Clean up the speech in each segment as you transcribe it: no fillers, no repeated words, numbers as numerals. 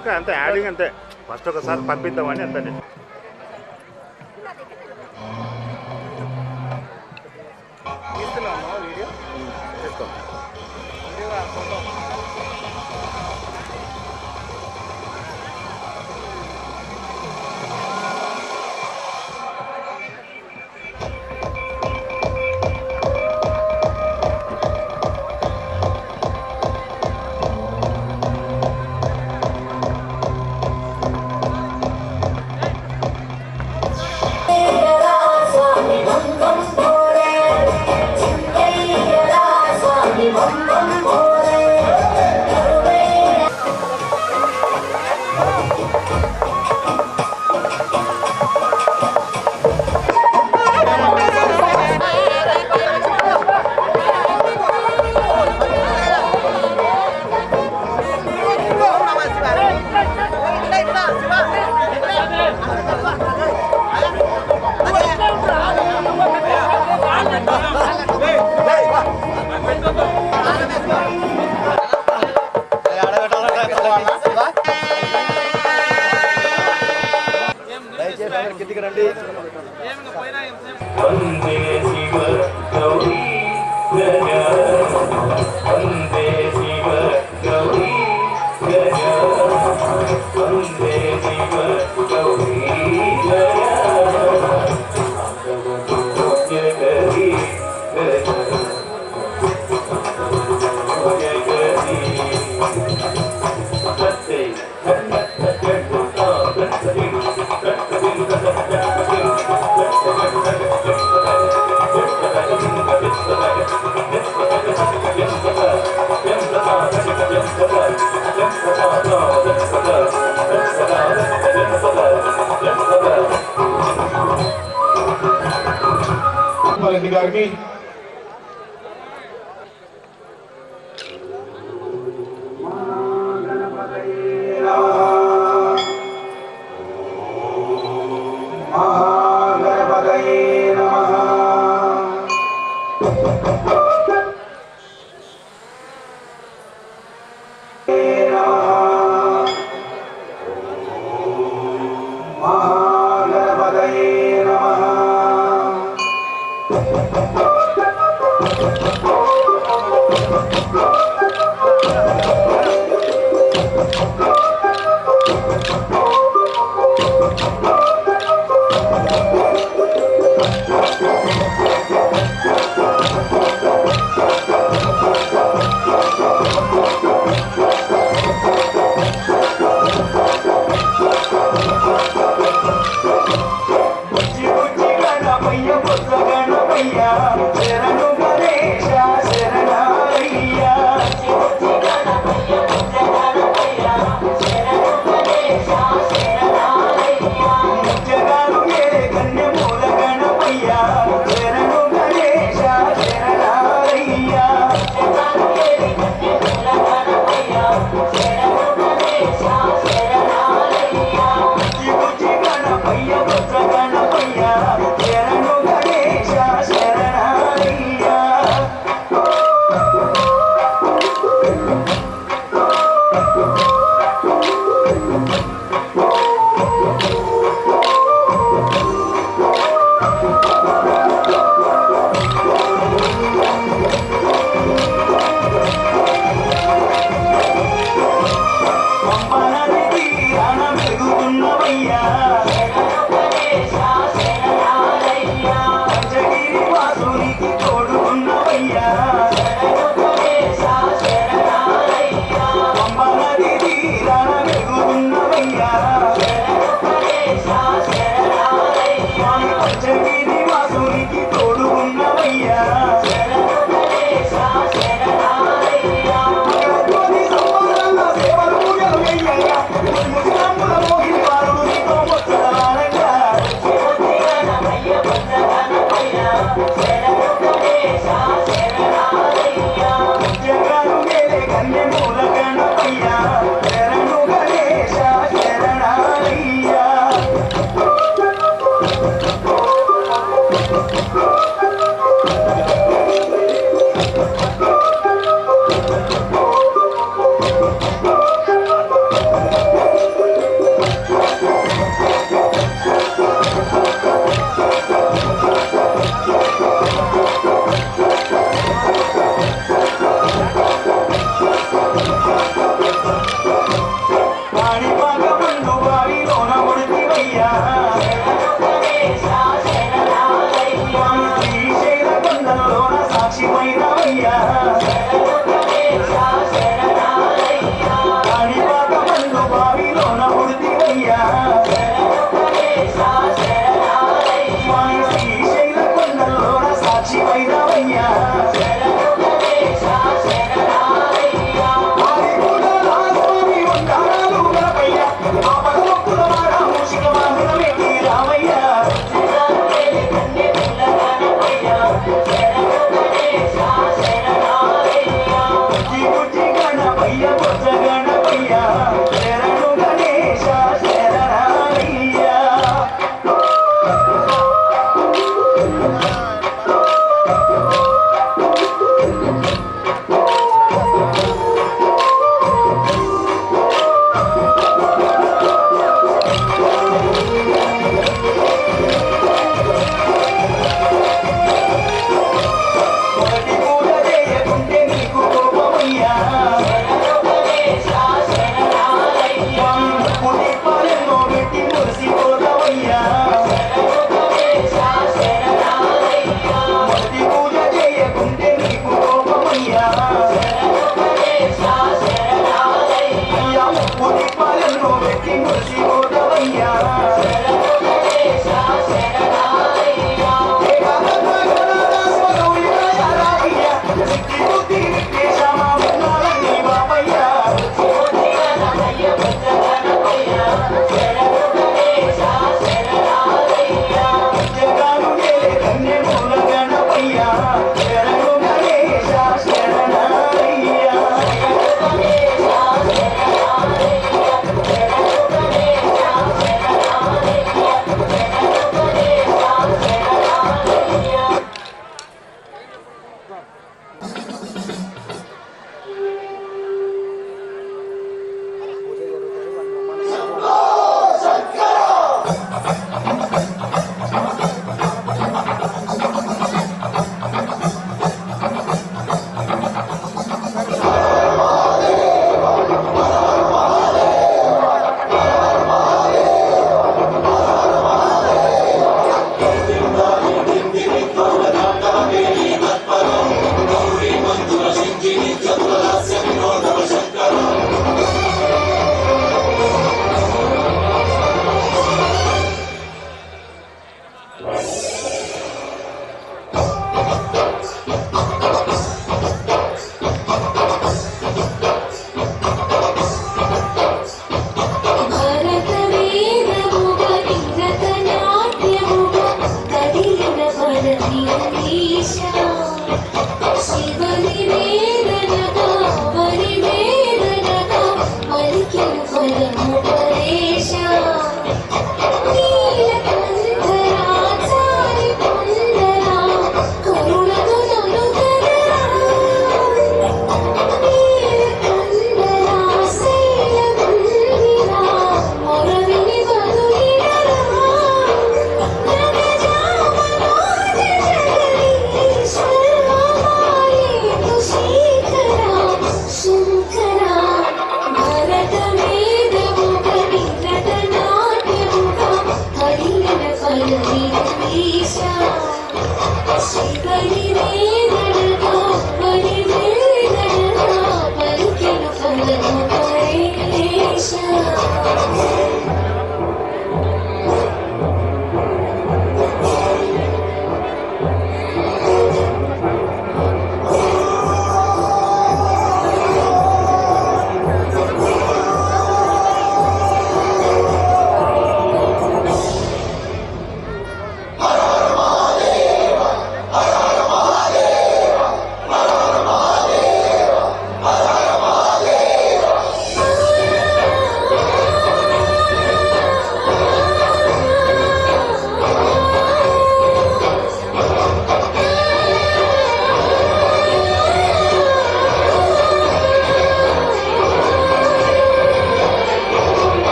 Okay అంతే adding అంతే first ఒకసారి పంపిద్దామని అంతే తీస్తున్నాను వీడియో తీసుకో కిందికి రండి వందే శివ గౌరీ గజ వందే శివ గౌరీ గజ వందే శివ గౌరీ గజ జగది గజ రెడ్డి గారికి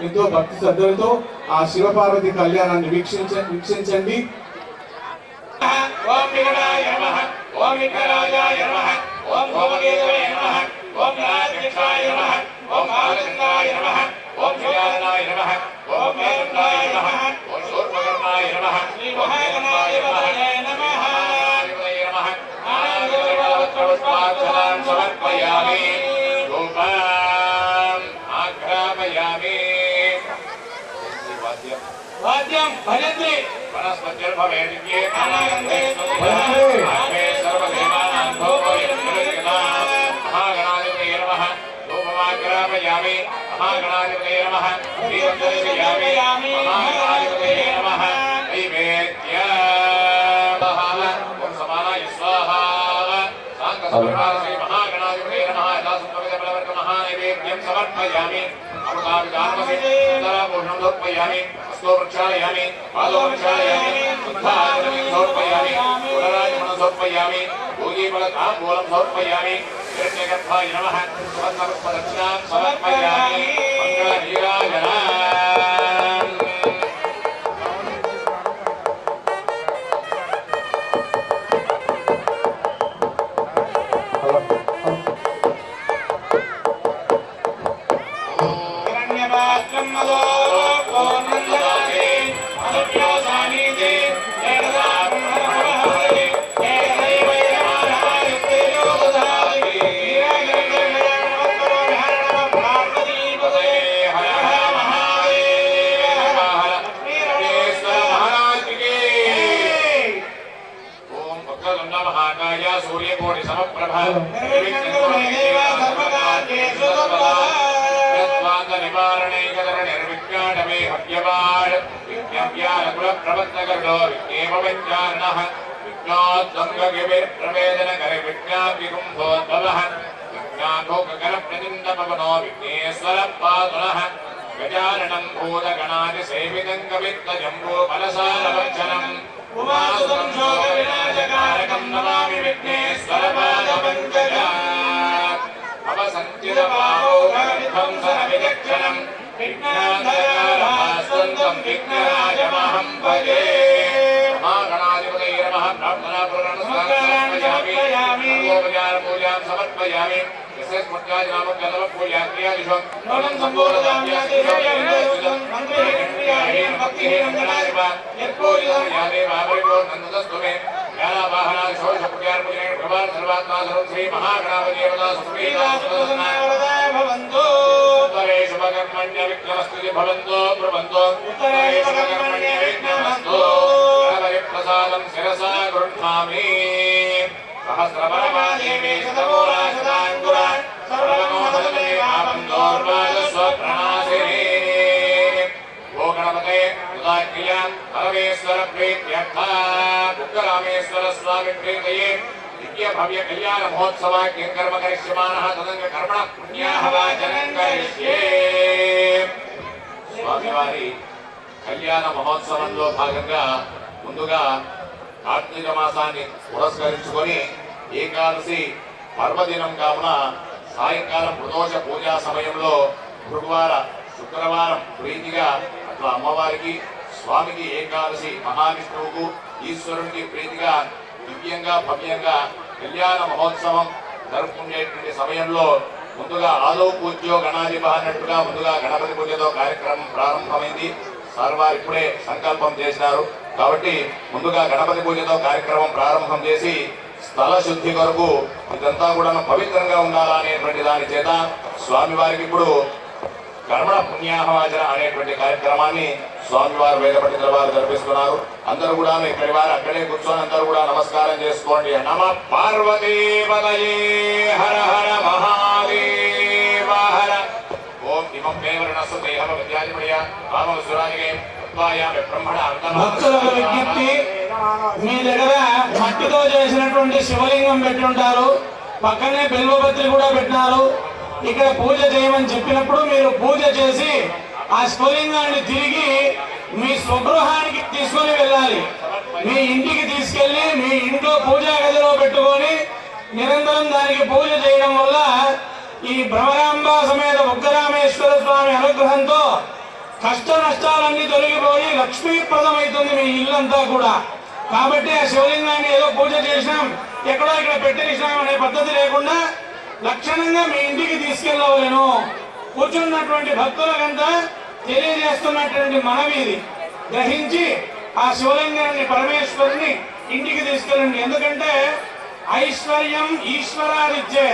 ఎంతో భక్తి శ్రద్ధలతో ఆ శివపార్వతి కళ్యాణాన్ని వీక్షించండి. ఓం విఘ్నాయ నమః, ఓం విఘ్నరాజాయ నమః, ఓం భోమకేతవే నమః, ఓం రాజేశాయ నమః, ఓం ఆనందాయ నమః, ఓం శివానాయ నమః, ఓం మేఘనాయ నమః, ఓం శూర్పకర్ణాయ నమః, శ్రీ మహాగణాయ నమః, నమః ఆనందవత్సవార్చనాం సమర్పయామి, ధూపం ఆఘ్రాపయామి. వాద్యం భజంతి వనస్పతిర్భవేదికే ఆనందే ఆనందే సర్వదేవానాం భోగోయత్రిగతా. మహాగణాధిపతయే నమః. ధూపమాగ్రాపయామి. మహాగణాధిపతయే నమః. దీపం దర్శయామి. మహాగణాధిపతయే నమః. నైవేద్యం ఓం సమానాయ స్వాహా. సాంగసర్వార శ్రీ మహాగణాధిపతయే నమః. యథాసంభవితబలవర్గ మహానైవేద్యం సమర్పయామి. అమృతాభిధానమూషణం సమర్పయామి. వృక్షాలయామి, పాదోక్షాలయామి, సమర్పయామి, పునరాజమనం సమర్పయామి, భోగీఫలతాంబూలం సమర్పయామి, హిరణ్యగర్భాయ నమః. సమర్పదక్షిణాం సమర్పయామి. మంగళనీరాజనాం. సూర్యకోటి సమప్రభ నివారణైకర నిర్విజ్ఞానమే హవ్యవాడ్ విజ్ఞానకుల ప్రబద్ధకరుడో విజ్ఞేమవిజ్ఞానః విజ్ఞాద్వంగగిరిప్రవేదనకర విజ్ఞాద్వికుంభోద్భవః విజ్ఞాధోకకర ప్రతిందపవనో విఘ్నేశ్వర పాదునః గజాననం భూతగణాదిసేవితం కవిత్వజంబో ఫలసారభక్షణం ఉమాసుతం శోకవినాశకారకం నమామి విఘ్నేశ్వర పాదపంకజాత్ అవసంచితపాపోఘవిధ్వంసన విచక్షణం విఘ్నాంధకారమాస్తంతం విఘ్నరాజమహం భజే. మహాగణాధిపతయే నమః. ప్రార్థనా పూజాం సమర్పయామి. శ్రీ మహాగణాధిపతేర్మణ్య విఘ్నమస్తు భవంతో బ్రువంతో ప్రసాదం శిరసా గృహ్ణామి. సహస్రపరమాదేవి శతమూలాశతాంకురా సర్వమోహనమే పాపం దౌర్భాగ్యస్వప్రణాశినీ. ఓ గణపతే ఉదాక్రియ పరమేశ్వర ప్రీత్యర్థ ఉగ్రరామేశ్వర స్వామి ప్రీతయే నిత్య భవ్య కళ్యాణ మహోత్సవ కర్మ కరిష్యమానః తదంగ కర్మణ పుణ్యాహవాచనం కరిష్యే. స్వామివారి కళ్యాణ మహోత్సవంలో భాగంగా ముందుగా కార్తీక మాసాన్ని పురస్కరించుకొని ఏకాదశి పర్వదినం కావున సాయంకాలం ప్రదోష పూజా సమయంలో శుక్రవారం ప్రీతిగా అట్లా అమ్మవారికి స్వామికి ఏకాదశి మహావిష్ణువుకు ఈశ్వరునికి ప్రీతిగా దివ్యంగా భవ్యంగా కళ్యాణ మహోత్సవం జరుపుకునేటువంటి సమయంలో ముందుగా ఆదో పూజ్యో గణాధిప అన్నట్టుగా ముందుగా గణపతి పూజతో కార్యక్రమం ప్రారంభమైంది. సార్ వారు ఇప్పుడే సంకల్పం చేసినారు కాబట్టి ముందుగా గణపతి పూజతో కార్యక్రమం ప్రారంభం చేసి స్థల శుద్ధి కొరకు ఇదంతా కూడా పవిత్రంగా ఉండాలా అనేటువంటి దాని చేత స్వామివారికి ఇప్పుడు కర్మణ పుణ్యాహవాచన అనేటువంటి కార్యక్రమాన్ని స్వామివారు వేద పండితుల వారు జరిపిస్తున్నారు. అందరూ కూడా ఇక్కడి వారు అక్కడే కూర్చొని అందరూ కూడా నమస్కారం చేసుకోండి. నమ పార్వతీపతయే హర హర మహాదేవ హర. ఓం ఇమం దేవరణస్సు దేహమ విద్యాధిపయ రామవసురాజే భక్తులకు విజ్ఞప్తి, మీ దగ్గర మట్టితో చేసినటువంటి శివలింగం పెట్టుంటారు, పక్కనే బిల్వపత్రి కూడా పెట్టినారు. ఇక్కడ పూజ చేయమని చెప్పినప్పుడు మీరు పూజ చేసి ఆ శివలింగాన్ని తిరిగి మీ స్వగృహానికి తీసుకొని వెళ్ళాలి. మీ ఇంటికి తీసుకెళ్లి మీ ఇంట్లో పూజా గదిలో పెట్టుకొని నిరంతరం దానికి పూజ చేయడం వల్ల ఈ భ్రమరాంబ సమేత ఉగ్రరామేశ్వర స్వామి అనుగ్రహంతో కష్ట నష్టాలన్నీ తొలగిపోయి లక్ష్మీప్రదమవుతుంది మీ ఇల్లంతా కూడా. కాబట్టి ఆ శివలింగాన్ని ఏదో పూజ చేసినాం ఎక్కడో ఇక్కడ పెట్టేసినాం అనే పద్ధతి లేకుండా లక్షణంగా మీ ఇంటికి తీసుకెళ్ళవలేను. కూర్చున్నటువంటి భక్తులకంతా తెలియజేస్తున్నటువంటి మనవిది గ్రహించి ఆ శివలింగాన్ని పరమేశ్వరుని ఇంటికి తీసుకెళ్ళండి. ఎందుకంటే ఐశ్వర్యం ఈశ్వరాదిచ్చే,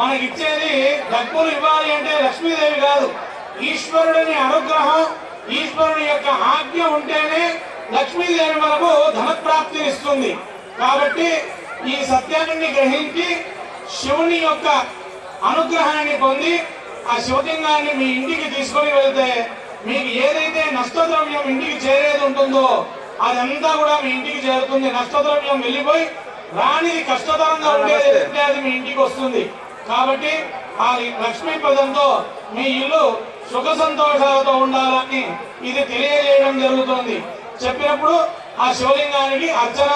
మనకిచ్చేది డబ్బులు ఇవ్వాలి అంటే లక్ష్మీదేవి కాదు, ఈశ్వరుడిని అనుగ్రహం ఈశ్వరుని యొక్క ఆజ్ఞ ఉంటేనే లక్ష్మీదేవి మనకు ధనప్రాప్తిని ఇస్తుంది. కాబట్టి ఈ సత్యాన్ని గ్రహించి శివుని యొక్క అనుగ్రహాన్ని పొంది ఆ శివలింగాన్ని మీ ఇంటికి తీసుకొని వెళ్తే మీకు ఏదైతే నష్టద్రవ్యం ఇంటికి చేరేది ఉంటుందో అదంతా కూడా మీ ఇంటికి చేరుతుంది. నష్టద్రవ్యం వెళ్ళిపోయి రానిది కష్టతరంగా ఉండేది అది మీ ఇంటికి వస్తుంది. కాబట్టి ఆ లక్ష్మీ పదంతో మీ ఇల్లు సుఖ సంతోషాలతో ఉండాలని ఇది తెలియజేయడం జరుగుతుంది. చెప్పినప్పుడు ఆ శివలింగానికి అర్చన,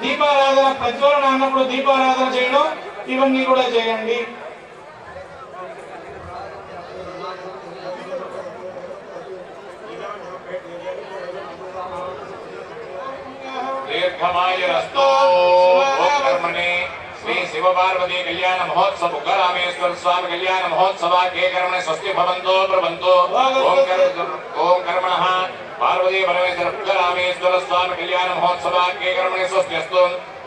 దీపారాధన, ప్రజ్వలన అన్నప్పుడు దీపారాధన చేయడం ఇవన్నీ కూడా చేయండి. దీర్ఘమాయురస్తో కర్మణి శ్రీ శివ పార్వతీ కళ్యాణ మహోత్సవ ఉగ్రరామేశ్వర స్వామి కళ్యాణ మహోత్సవాఖ్యే కర్మణి స్వస్తి భవంతో ప్రవంతో. ఓం కర్మణః పార్వతీ పరమేశ్వర ఉగ్రరామేశ్వర స్వామి కళ్యాణ మహోత్సవాఖ్యే కర్మణి స్వస్తి అస్తు.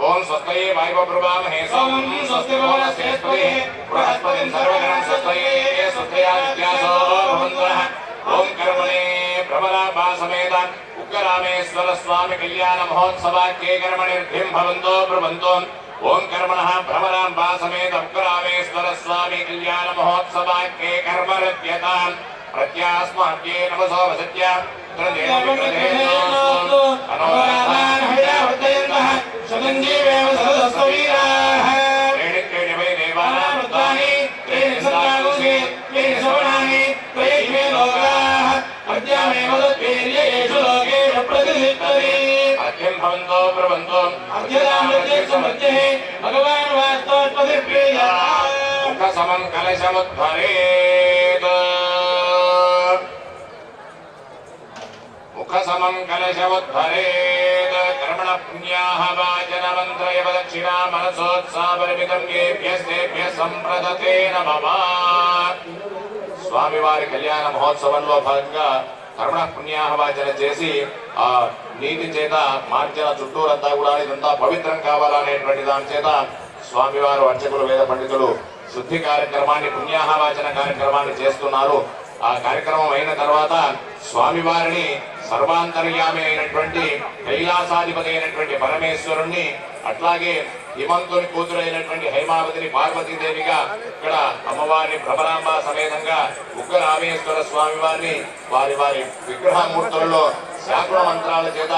ఓం స్వస్తయే వాయువ ప్రభామహే సోం స్వస్తి భవనస్పతి బృహస్పతిం సర్వగణం స్వస్తయే స్వస్తయా విద్యాసో భవంతః. ఓం కర్మణి భ్రమరాంబా సమేత ఉగ్రరామేశ్వర స్వామి కళ్యాణ మహోత్సవాఖ్యే కర్మణి ర్ధిం భవంతో ప్రవంతో. ఓం కర్మణః భ్రమరాంబా సమేత ఉగ్రరామేశ్వర స్వామి కళ్యాణ మహోత్సవాఖ్యే కర్మరత్యతాం ప్రత్యాస్మాఖ్యే నమసో వసత్య భవంతో ప్రవంతో భగవాన్ ముఖ సమం కలశముద్ధరేత్ ముఖ సమం కలశముద్ధరేత్ కర్మణ పుణ్యాః వాచన మంత్రయవ దక్షిణా మనసోత్సాహపరిమితం ఏభ్యస్తేభ్యః సంప్రదతే నమః. స్వామివారి కళ్యాణ మహోత్సవంలో భాగంగా కర్మణ పుణ్యాహవాచన చేసి ఆ నీటి చేత మార్జన చుట్టూరంతా కూడా ఇదంతా పవిత్రం కావాలనేటువంటి దాని చేత స్వామివారు అర్చకులు వేద పండితులు శుద్ధి కార్యక్రమాన్ని పుణ్యాహవాచన కార్యక్రమాన్ని చేస్తున్నారు. ఆ కార్యక్రమం అయిన తర్వాత స్వామివారిని సర్వాంతర్యామి అయినటువంటి కైలాసాధిపతి అయినటువంటి పరమేశ్వరుణ్ణి అట్లాగే హిమంతుని కూతురైనటువంటి హైమావతిని పార్వతీదేవిగా ఇక్కడ అమ్మవారిని భ్రమరాంబ సమేతంగా ఉగ్రరామేశ్వర స్వామి వారిని వారి వారి విగ్రహమూర్తులలో శాకుల మంత్రాల చేత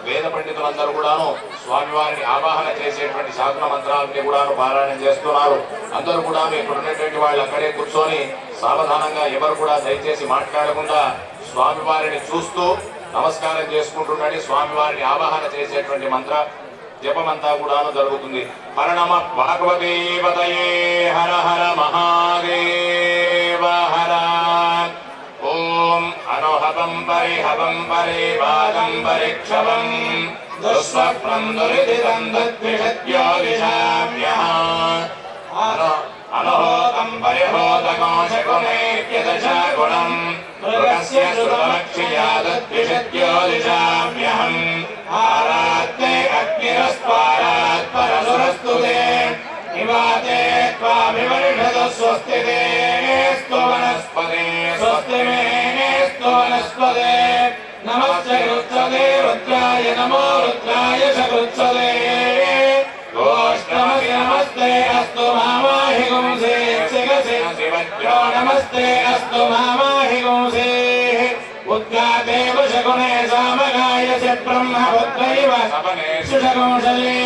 వేద పండితులందరూ కూడాను స్వామివారిని ఆవాహన చేసేటువంటి శాకుల మంత్రాలని కూడాను పారాయణం చేస్తున్నారు. అందరూ కూడా ఇక్కడ ఉన్నటువంటి వాళ్ళు అక్కడే కూర్చొని సావధానంగా ఎవరు కూడా దయచేసి మాట్లాడకుండా స్వామివారిని చూస్తూ నమస్కారం చేసుకుంటుండీ స్వామివారిని ఆవాహన చేసేటువంటి మంత్ర జపమంతా కూడాను జరుగుతుంది. హర నమః భాగవతీపతయే హర హర మహాదేవ హర. ఓం అనోహవం పరిహవం పరివాదం పరిక్షవం దుస్వప్నం దురిదితం దద్విషద్యోదిశామ్యః. అనహోతం పరిహోతకోశగుణేభ్యదశాగుణం మృగస్య శృతమక్షియా దద్విషద్యోదిశామ్యహం. ఆరాత్తే అగ్నిరస్పారాత్ పరసురస్తుతే నివాతే త్వాభివర్షదు స్వస్తి స్తు వనస్పతే స్వస్తి స్తు వనస్పతే. నమస్తే రుద్రదే రుద్రాయ నమో రుద్రాయ సకృత్సదే. గోష్ఠమసి నమస్తే అస్తు మామాహి గుంసే శిగసి శివజ్రో నమస్తే అస్తు మామాహి గుంసే. ఉద్గాదేవ శకునే సామగాయసి బ్రహ్మపుత్రైవ సుషగుంసలే.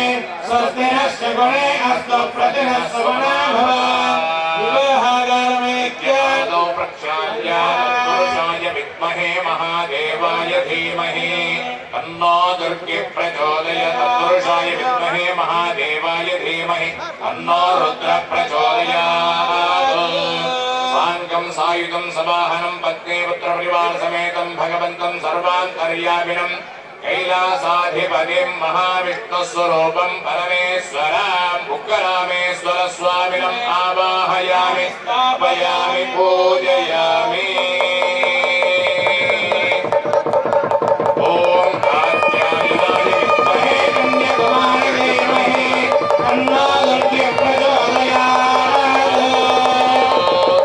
స్వస్తి నశకునే అస్తు ప్రతినః సుగుణా భవ. వివాహాగారమేక్యాదో ప్రక్షాళ్య పురుషాయ విద్మహే మహాదేవాయ ధీమహి తన్నో దుర్గి ప్రచోదయాత్. పురుషాయ విద్మహే మహాదేవాయ ధీమహి తన్నో రుద్ర ప్రచోదయాత్. సాంగం సాయుధం సవాహనం పత్ని పుత్ర పరివార సమేతం భగవంతం సర్వాంతర్యామినం కైలాసాధిపతిం మహావిష్ణుస్వరూపం పరమేశ్వరం ఉగ్రరామేశ్వర స్వామినం ఆవాహయామి స్థాపయామి పూజయామి. ఓం కాత్యాయనాయ విద్మహే కన్యాకుమారి ధీమహి తన్నో దుర్గే ప్రచోదయాత్.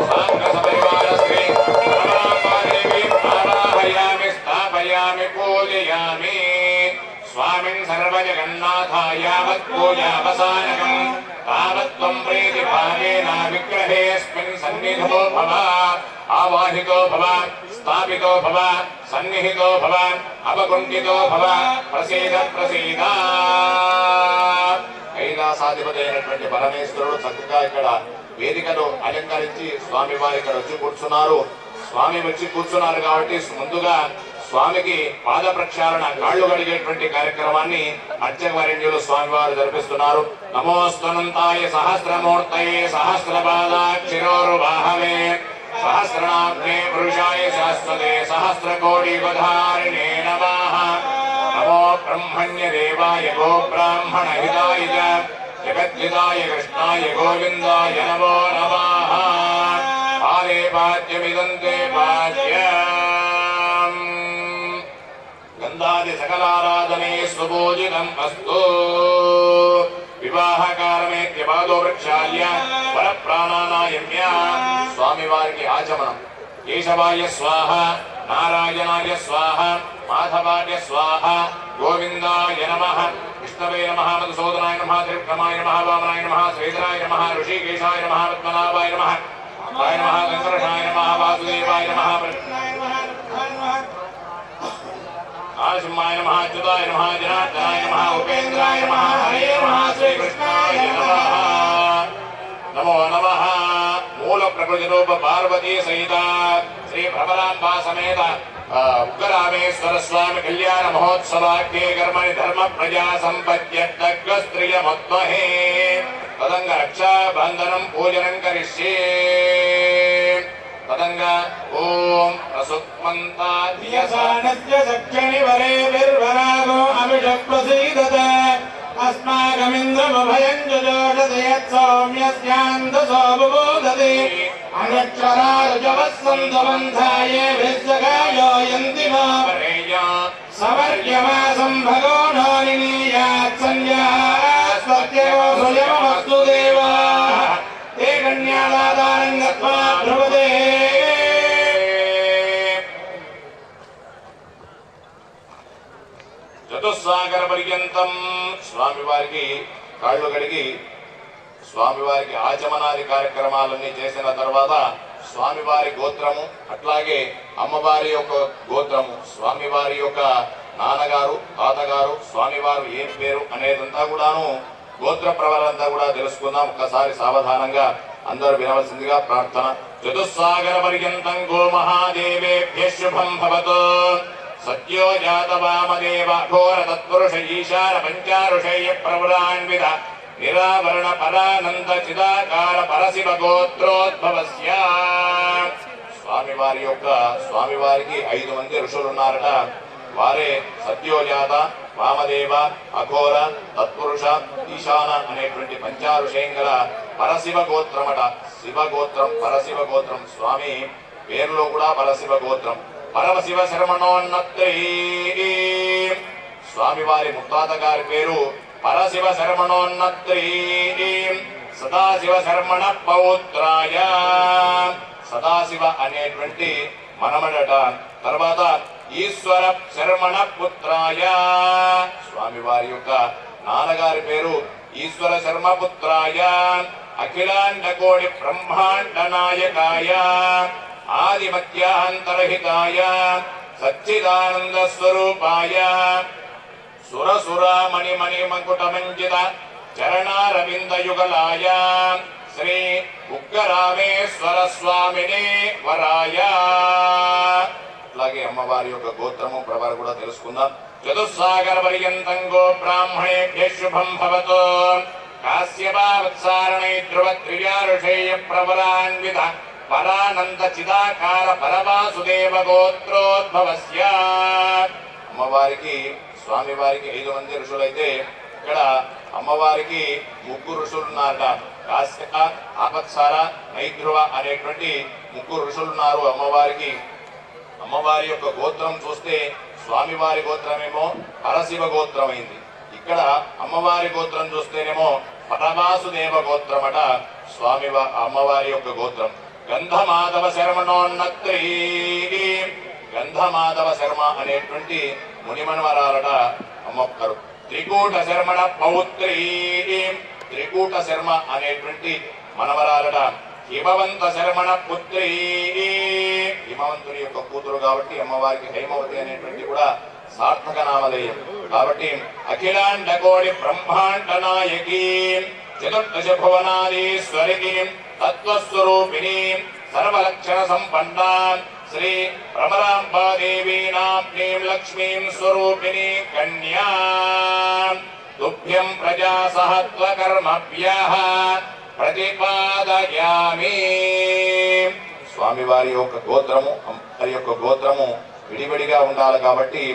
సాంగ సపరివార శ్రీ పరమాత్మాదేవి ఆవాహయామి స్థాపయామి పూజయామి. స్వామిన్ సర్వజగన్నాథాయ యావత్ పూజావసానకం తావత్ త్వం ప్రీతిభావేన విగ్రహేస్మిన్ సన్నిధో భవ. ఆవాహితో భవ, స్థాపితో భవ, సన్నిహితో భవ, అవకుంఠితో భవ. ప్రసీద ప్రసీద. కైలాసాధిపతి అయినటువంటి పరమేశ్వరుడు చక్కగా ఇక్కడ వేదికను అలంకరించి స్వామి వారు ఇక్కడ వచ్చి కూర్చున్నారు. స్వామి వచ్చి కూర్చున్నారు కాబట్టి ముందుగా స్వామికి పాద ప్రక్షాళన, కాళ్ళు కడిగేటువంటి కార్యక్రమాన్ని అర్చకవర్యులు స్వామివారు జరిపిస్తున్నారు. నమోస్తనంతాయ సహస్రమూర్తయే సహస్రపాదాక్షిరోరుబాహవే సహస్రనామ్నే పురుషాయ శాశ్వతే సహస్రకోటిపధారిణే నమః. నమో బ్రహ్మణ్య దేవాయ గో బ్రాహ్మణ హితాయ చ జగద్హితాయ కృష్ణాయ గోవిందాయ నమో నమః. పాదే పాద్యమిదంతే పాద్యం గంధాది సకలారాధనే స్వపూజితం అస్తు. వివాహకారమేత్య పాదో వృక్షాల్య పరప్రాణానాయమ్య. స్వామి వారికి ఆచమనం. కేశవాయ స్వాహ, నారాయణాయ స్వాహ, మాధవాయ స్వాహ, గోవిందాయ నమః, విష్ణవే నమః, మధుసూదనాయ నమః, త్రివిక్రమాయ నమః, వామనాయ నమః, శ్రీధరాయ నమః, ఋషికేశాయ నమః, పద్మనాభాయ నమః, రాయ నమః, సంకర్షణాయ నమః, వాసుదేవాయ నమః, ఆశుమాయ నమః, అచ్యుతాయ నమః, జనార్దనాయ నమః, ఉపేంద్రాయ నమః, హరే నమః, శ్రీకృష్ణాయ నమః. నమో నమః. మూల ప్రకృతి రూప పార్వతీ సహిత శ్రీ భ్రమరాంబా సమేత ఉగ్రరామేశ్వర స్వామి కళ్యాణ మహోత్సవాఖ్యే కర్మణి ధర్మ ప్రజా సంపద్యగ్స్త్రియమద్మహే తదంగ రక్షాబంధనం పూజనం కరిష్యే. తదంగ ఓం ప్రసుక్మంతాద్యసానస్య సఖ్యని వరేభిర్వరాగో అభిషప్రసీదతే అస్మాకమింద్రమభయం జజోషతే యత్సౌమ్యస్యాందసో బుబోధతే అనక్షరారుజవస్సంతబంధాయే విశ్వగాయో యంతి మా సవర్యమాసం భగో నానినీయాత్ సంధ్యాస్పత్యో సుయమస్తు దేవా తే కన్యాదాదానం గత్వా ధ్రువదే. చతుస్సాగర పర్యంతం స్వామివారికి కాళ్ళు కడిగి స్వామివారికి ఆచమనాది కార్యక్రమాలన్నీ చేసిన తర్వాత స్వామివారి గోత్రము, అట్లాగే అమ్మవారి యొక్క గోత్రము, స్వామివారి యొక్క నాన్నగారు, తాతగారు, స్వామివారు ఏం పేరు అనేదంతా కూడాను గోత్ర ప్రవరంతా కూడా తెలుసుకుందాం. ఒక్కసారి సావధానంగా అందరూ వినవలసిందిగా ప్రార్థన. చతుస్సాగర పర్యంతం గో మహాదేవేభ్య శుభం భవతు. సత్యో జాత వామదేవ ఘోర తత్పురుష ఈశాన పంచారుషేయ ప్రవరాన్విత నిరావరణ పరానంద చిదాకార పరశివ గోత్రోద్భవస్య. స్వామివారికి 5 మంది ఋషులు ఉన్నారట. వారే సత్యోజాత, వామదేవ, అఘోర, తత్పురుష, ఈశాన అనేటువంటి పంచారుషేయం గల పరశివ గోత్రమట. శివగోత్రం, పరశివ గోత్రం. స్వామి పేరులో కూడా పరశివ గోత్రం. పరమశివ శర్మణోన్నత్రీ. స్వామివారి ముత్తాత గారి పేరు పరశివ శర్మణోన్నత్రీ. సదాశివ శర్మణ పౌత్రాయ. సదాశివ అనేటువంటి మనమడట. తర్వాత ఈశ్వర శర్మణ పుత్రాయ. స్వామివారి యొక్క నాన్నగారి పేరు ఈశ్వర శర్మ పుత్రాయ. అఖిలాండ కోటి బ్రహ్మాండ నాయకాయ ఆది మధ్యాంతరహితాయ సచ్చిదానంద స్వరూపాయ సురసురామణి మణి మకుటమంజిత చరణారవింద యుగలాయ శ్రీ ఉగ్రరామేశ్వర స్వామినే వరాయ. అలాగే అమ్మవారి యొక్క గోత్రము ప్రవర కూడా తెలుసుకుందాం. చతుస్సాగర పర్యంతం గో బ్రాహ్మణేభ్య శుభం భవతు. కాశ్యపావత్సారణై ధ్రువ త్రియారుషేయ ప్రవరాన్విత పరానంద చిదాకార పరవాసుదేవ గోత్రోద్భవస్య. అమ్మవారికి స్వామివారికి 5 మంది ఋషులైతే ఇక్కడ అమ్మవారికి 3 ఋషులు ఉన్నారట. కాశ్యప, ఆపత్సార, నైధ్రువ అనేటువంటి 3 ఋషులు ఉన్నారు అమ్మవారికి. అమ్మవారి యొక్క గోత్రం చూస్తే స్వామివారి గోత్రమేమో పరశివ గోత్రం అయింది. ఇక్కడ అమ్మవారి గోత్రం చూస్తేనేమో పరవాసుదేవ గోత్రమట అమ్మవారి యొక్క గోత్రం. గంధమాధవ శర్మణోన్నత్రీ, గంధమాధవ శర్మ అనేటువంటి మునిమన్వరాలట అమ్మవారు. త్రికూట శర్మణ పౌత్రీ, త్రికూట శర్మ అనేటువంటి మనవరాలట. హిమవంత శర్మణ పుత్రీ, హిమవంతుని యొక్క కూతురు కాబట్టి అమ్మవారికి హైమవతి అనేటువంటి కూడా సార్థక నామధేయం కాబట్టి. అఖిలాండ కోడి బ్రహ్మాండ నాయకీ చతుర్దశ భువనాదీశ్వరికి తత్వస్వరూపిణి సర్వలక్షణ సంపన్న శ్రీ భ్రమరాంబాదేవీనాం లక్ష్మీం స్వరూపిణి కన్యా తుభ్యం ప్రజా సహత్వకర్మభ్యః ప్రతిపాదయామి. స్వామివారి యొక్క గోత్రము అమ్మవారి యొక్క గోత్రము విడివిడిగా ఉండాలి కాబట్టి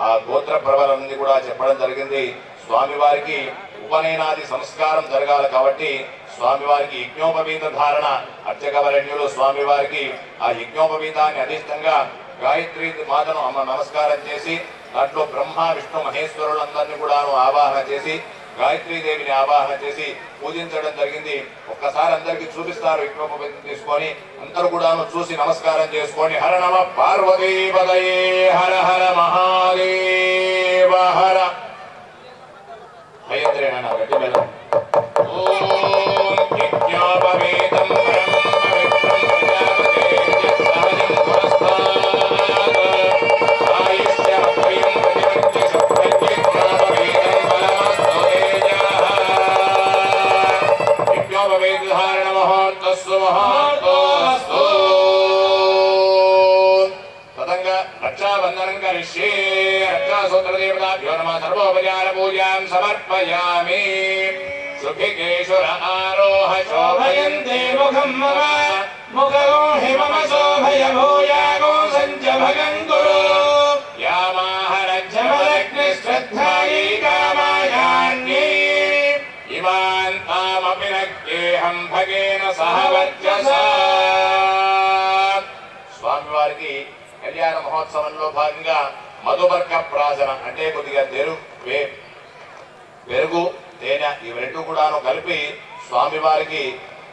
ఆ గోత్ర ప్రవలన్నీ కూడా చెప్పడం జరిగింది. స్వామివారికి ఉపనయనాది సంస్కారం జరగాలి కాబట్టి స్వామివారికి యజ్ఞోపవీత ధారణ అర్చకవరణ్యులు స్వామివారికి ఆ యజ్ఞోపవీతాన్ని అధిష్టంగా గాయత్రి మాతను అమ్మ నమస్కారం చేసి దాంట్లో బ్రహ్మ విష్ణు మహేశ్వరులందరినీ కూడాను ఆవాహన చేసి గాయత్రీదేవిని ఆవాహన చేసి పూజించడం జరిగింది. ఒక్కసారి అందరికి చూపిస్తారు యజ్ఞోపవీతం తీసుకొని అందరూ కూడాను చూసి నమస్కారం చేసుకొని హర నమ పార్వతీపదయే హర హర మహాదేవ హర భయంత్రేనా గట్టి మీద ఓం యజ్ఞోపవీతం పవిత్రం ప్రజాపతే సహజం పురస్తాత్ ఆయుష్యమత్వయం ప్రతిపత్తి సత్యజ్ఞోపవీతం బలమస్తు తేజః యజ్ఞోపవీత ధారణ మహోత్తస్సు మహోత్తోస్తు తదంగా రక్షాబంధనం కరిష్యే. రక్షాసూత్రదేవతాభ్యో నమః సర్వోపచార పూజాం సమర్పయామి. సుఖికేశుర ఆరోహ శోభయంతే ముఖం మమ ముఖగో హిమమ శోభయ భూయాగో సంచ భగం గురు యామాహరజ్జమలగ్ని శ్రద్ధాయీ కామాయాన్యే ఇమాన్ తామపి నక్యేహం భగేన సహ వర్చసా. స్వామివారికి కళ్యాణ మహోత్సవంలో భాగంగా మధుబర్క ప్రాసన అంటే కొద్దిగా పెరుగు తేనె ఇవి రెండు కూడాను కలిపి స్వామివారికి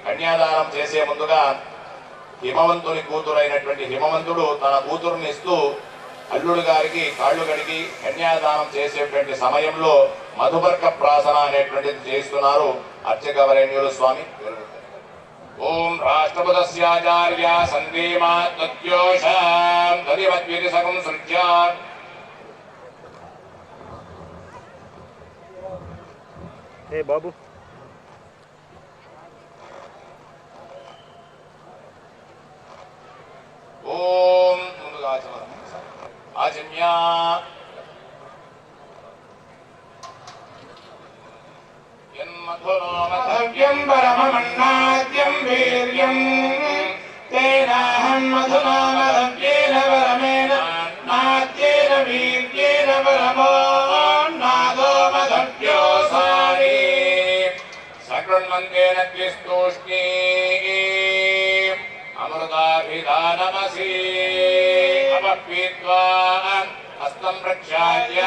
కన్యాదానం చేసే ముందుగా హిమవంతుని కూతురైనటువంటి హిమవంతుడు తన కూతురుని ఇస్తూ అల్లుడు గారికి కాళ్ళు కడిగి కన్యాదానం చేసేటువంటి సమయంలో మధుబర్క ప్రాసన అనేటువంటిది చేస్తున్నారు అర్చకవరేణ్యులు స్వామి. ఓం రాష్ట్రపదస్యాచార్య సందేమాత్యోషాం తదివద్వితి సకం సృజ్య. ఏ బాబు ఓం ముందుగా ఆచమ్య యన్మధునోమధవ్యం పరమమన్నాద్యం వీర్యం తేనాహం మధునోమధవ్యేన పరమేణ నాద్యేన వీర్యేన పరమో నాదో మధవ్యోసారి సకృణ్వంతేన త్రిస్తూష్ణీ అమృతాభిధానమసి అపపీత్వా హస్తం ప్రక్షాళ్య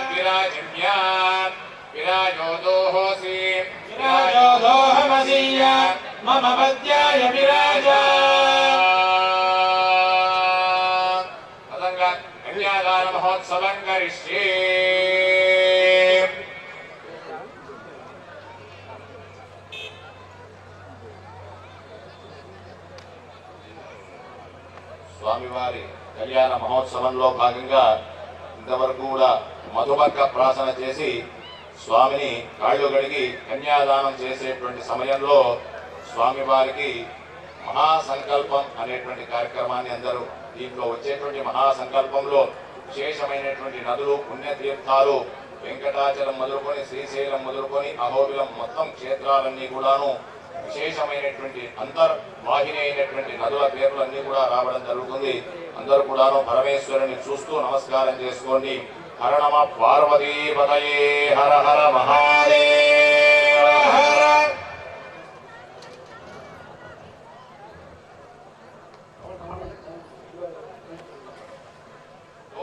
విరాజిమ్య విరాజోదోహోసి విరాజోదోహమసీయ మమ పద్యాయ విరాజా. పదంగా కన్యాదాన మహోత్సవం కరిష్యే. స్వామివారి కళ్యాణ మహోత్సవంలో భాగంగా ఇంతవరకు కూడా మధుబర్క ప్రాసన చేసి స్వామిని కాళ్ళు గడిగి కన్యాదానం చేసేటువంటి సమయంలో స్వామివారికి మహాసంకల్పం అనేటువంటి కార్యక్రమాన్ని అందరూ దీంట్లో వచ్చేటువంటి మహాసంకల్పంలో విశేషమైనటువంటి నదులు పుణ్యతీర్థాలు వెంకటాచలం మొదలుకొని శ్రీశైలం మొదలుకొని అహోబిలం మొత్తం క్షేత్రాలన్నీ కూడాను విశేషమైనటువంటి అంతర్వాహిని అయినటువంటి నదుల పేర్లన్నీ కూడా రావడం జరుగుతుంది. అందరూ కూడాను పరమేశ్వరుని చూస్తూ నమస్కారం చేసుకోండి. హర నమ పార్వతీపతయే హర హర మహాదేవ హర.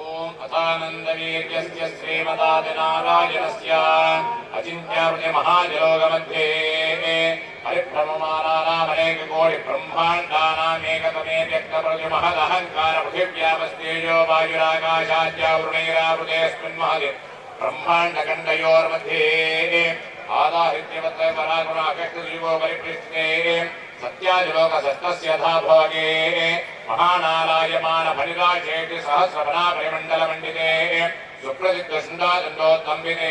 ఓం అథానందవీర్యస్య శ్రీమదాదినారాయణస్య అచింత్యావృతి మహాజలోగमध्ये పరిభ్రమమానానామనేక కోటి బ్రహ్మాండానామేకతమే వ్యక్తప్రతిమహదహంకార పృథివ్యాపస్తేజో వాయురాకాశాద్యావృణైరావృతేऽస్మిన్మహది బ్రహ్మాండఖండయోర్मध्ये ఆదాహిత్యవత్ర పరాగుణాకృతిజీవో పరిపృష్ఠే సత్యాదిలోకసత్తస్య యథాభాగే మహానారాయమాన ఫలిరాజేటి సహస్రవనా పరిమండలమండితే సుప్రసిద్ధుండాదండోత్తంబితే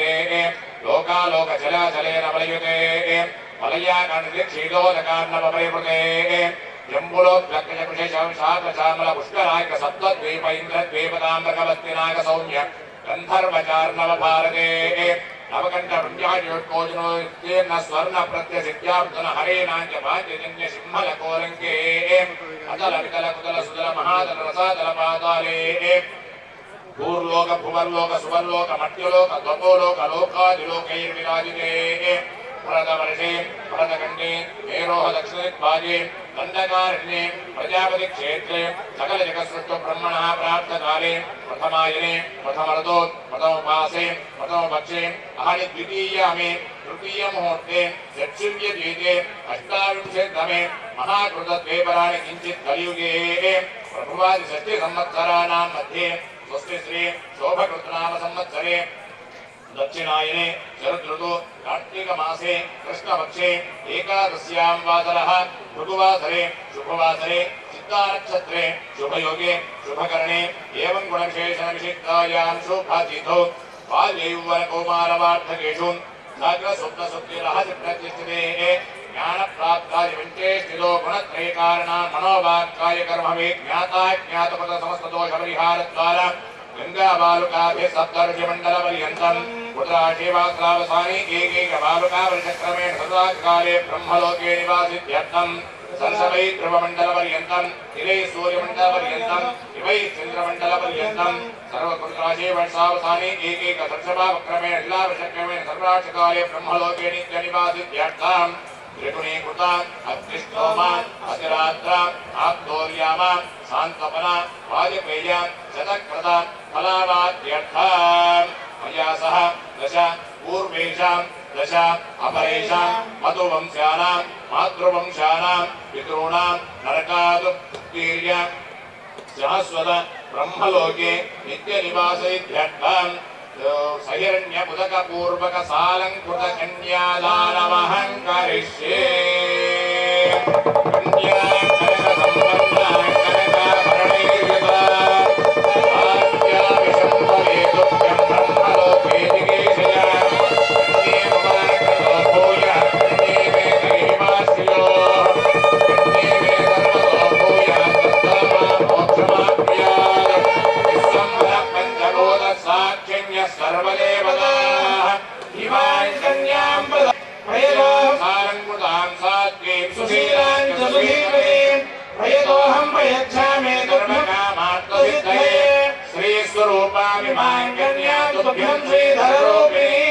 లోకాలోక జలాచలేన వలయుతే వలయాకాంక్షీదోదకార్ణవపరివృతే జంబులోత్లక్షకుశామల పుష్కరాయక సప్తద్వీప ఇంద్రద్వీపదాంబకవస్తినాగ సౌమ్య గంధర్వచార్ణవ భారతే నవకంఠ పుణ్యాయోత్కోజనోత్తీర్ణ స్వర్ణ ప్రత్యసిద్ధ్యార్జున హరేనాంచ భాగ్యజన్య సింహల కోలంకే అతల వితల కుతల సుతల మహాదల రసాదల పాతాలే భూర్లోక భువర్లోక సువర్లోక మట్యలోక త్వపోలోక లోకాదిలోకైర్విరాజితే భరతవర్షే భరతఖండే మేరోహ దక్షిణదిగ్భాగే దండకారణ్యే ప్రజాపతి క్షేత్రే సకల జగత్సృష్టు బ్రహ్మణ ప్రాప్తకాలే ప్రథమాయనే ప్రథమరతో ప్రథమపాసే ప్రథమపక్షే అహని ద్వితీయామే తృతీయ ముహూర్తే షట్శివ్యద్వీతే అష్టావింశతమే మహాకృతద్వేపరాణి కించిత్ కలియుగే ప్రభువాది షష్ఠి సంవత్సరాణాం మధ్యే స్వస్తి శ్రీ శోభకృతనామ సంవత్సరే దక్షిణాయనే శరదృతు కార్తీక మాసే కృష్ణపక్షే ఏకాదశ్యాం వాసరః భృగువాసరే శుభవాసరే చిత్తానక్షత్రే శుభయోగే శుభకరణే ఏవం గుణవిశేషణ విశిష్టాయాం శుభాతిథౌ బాల్యౌవన కౌమారవార్ధకేషు జాగ్ర స్వప్న సుప్తి రహస్య ప్రతిష్ఠితే జ్ఞాన ప్రాప్తాది వించేష్టితో గుణత్రయ కారణ మనోవాక్కాయ కర్మవే జ్ఞాతా జ్ఞాతపద సమస్త దోష పరిహార ద్వారా గంగా బాలుకాభి సప్తర్షి మండల పర్యంతం ఉత్తరాశివాసావసాని ఏకైక బాలుకా వర్షక్రమేణ సదాకాలే బ్రహ్మలోకే నివాసిత్యర్థం సరసవై ధ్రువమండల పర్యంతం ఇవై సూర్యమండల పర్యంతం ఇవై చంద్రమండల పర్యంతం సర్వకృతాశి వర్షావసాని ఏకైక సర్షభావక్రమేణ ఇలా వర్షక్రమేణ సర్వాక్షకాలే బ్రహ్మలోకే నిత్య నివాసిత్యర్థం త్రిగుణీకృత అగ్నిష్టోమ అతిరాత్ర ఆప్తోర్యామ శాంతపన వాజపేయ శతకృత ఫలావాద్యర్థ మయా సహ దశ పూర్వేషాం దశ అపరేషాం మధువంశానాం మాతృవంశానాం పితॄణాం నరకాదు ఉత్తీర్య శాశ్వత బ్రహ్మలోకే నిత్య నివాసైత్యర్థం సహిరణ్య పుదక పూర్వక సాలంకృత కన్యాదానమహం కరిష్యే కన్యా కనక సంపన్న కనకాభరణైర్యుత ఆస్యా విశంభవే దుఃఖం బ్రహ్మలోకే దిగేశయ కన్యే మమానకృతో భూయ కన్యే మే దైవాశ్రయో కన్యే మే సర్వతో భూయ తత్తమా మోక్షమాప్యాత్ విశ్వంభర పంచభూత సాక్షిణ్య సర్వదేవతాః ఇమాం కన్యాం ప్రయతోహారం సాత్వీం సుశీలాం చ సుశీలవీం ప్రయతోహం ప్రయచ్ఛామి ధర్మకామార్థసిద్ధయే శ్రీస్వరూపామిమాం కన్యాం తుభ్యం శ్రీధరరూపిణీం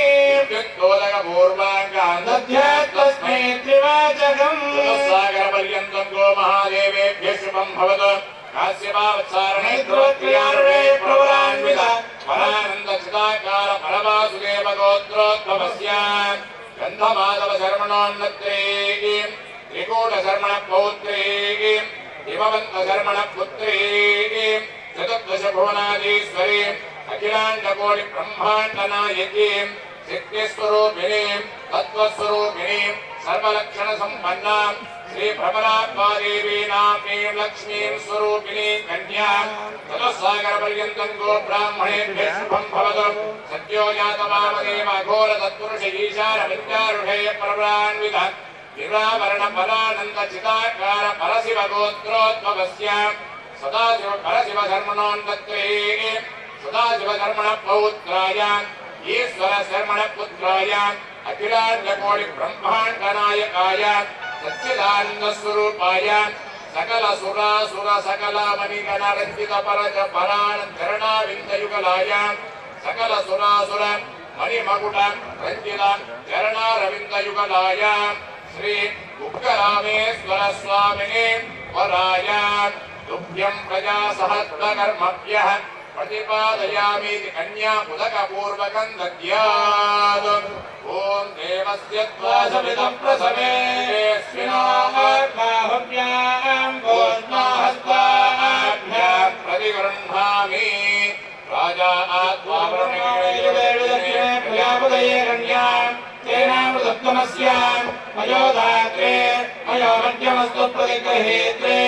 యుక్తోదక పూర్వాంగాం దధ్యాత్ తస్మై త్రివాచకం సాగరపర్యంతం గో మహాదేవేభ్యః శుభం భవతు కాశ్యపావత్సారణై ధ్రువక్రియారుణే ప్రవరాన్విత పరానంద చిదాకార పరవాసుదేవ గోత్రోద్భవస్య గంధమాధవ శర్మణోన్నత్రే త్రికూట శర్మణ పౌత్రే హిమవంత శర్మణ పుత్రే చతుర్దశ భువనాధీశ్వరి అఖిలాండ కోటి బ్రహ్మాండ నాయకి శక్తిస్వరూపిణి తత్వస్వరూపిణి సర్వలక్షణ సంపన్న శ్రీ భ్రమరాత్మాదేవీ నామీం లక్ష్మీం స్వరూపిణీ కన్యా చతుస్సాగర పర్యంతం గో బ్రాహ్మణేభ్యః శుభం భవతు సత్యో జాతవామదేవ అఘోర తత్పురుష ఈశాన విద్యారుషేయ ప్రవరాన్విత విరావరణ ఫలానంద చితాకార పరశివ గోత్రోద్భవస్య సదాశివ పరశివ ధర్మణోన్నత్రే సదాశివ ధర్మణ పౌత్రాయ ఈశ్వర శర్మణ పుత్రాయ అఖిలాండ కోటి బ్రహ్మాండ నాయకాయ सच्चिदानंदस्वरूपाय सकल सुरासुर सकल मणिगण रंजित परज पराण चरणाविंदयुगलाय सकल सुरासुर मणिमकुट रंजित चरणारविंदयुगलाय श्री उग्ररामेश्वर स्वामिने वराय तुभ्यं प्रजा सहस्रकर्मभ्यः प्रतिपादयामि कन्या उदक पूर्वकं दद्यात् ओम देवस्य त्वासमिदं प्रसवे स्विनाभ्यां गोष्णाहस्ताभ्यां प्रतिगृह्णामि राजा आत्मावरणेन प्रजापतये कन्यां तेनामृतत्वमस्यां मयोदात्रे मयो मध्यमस्तु प्रतिगृहेत्रे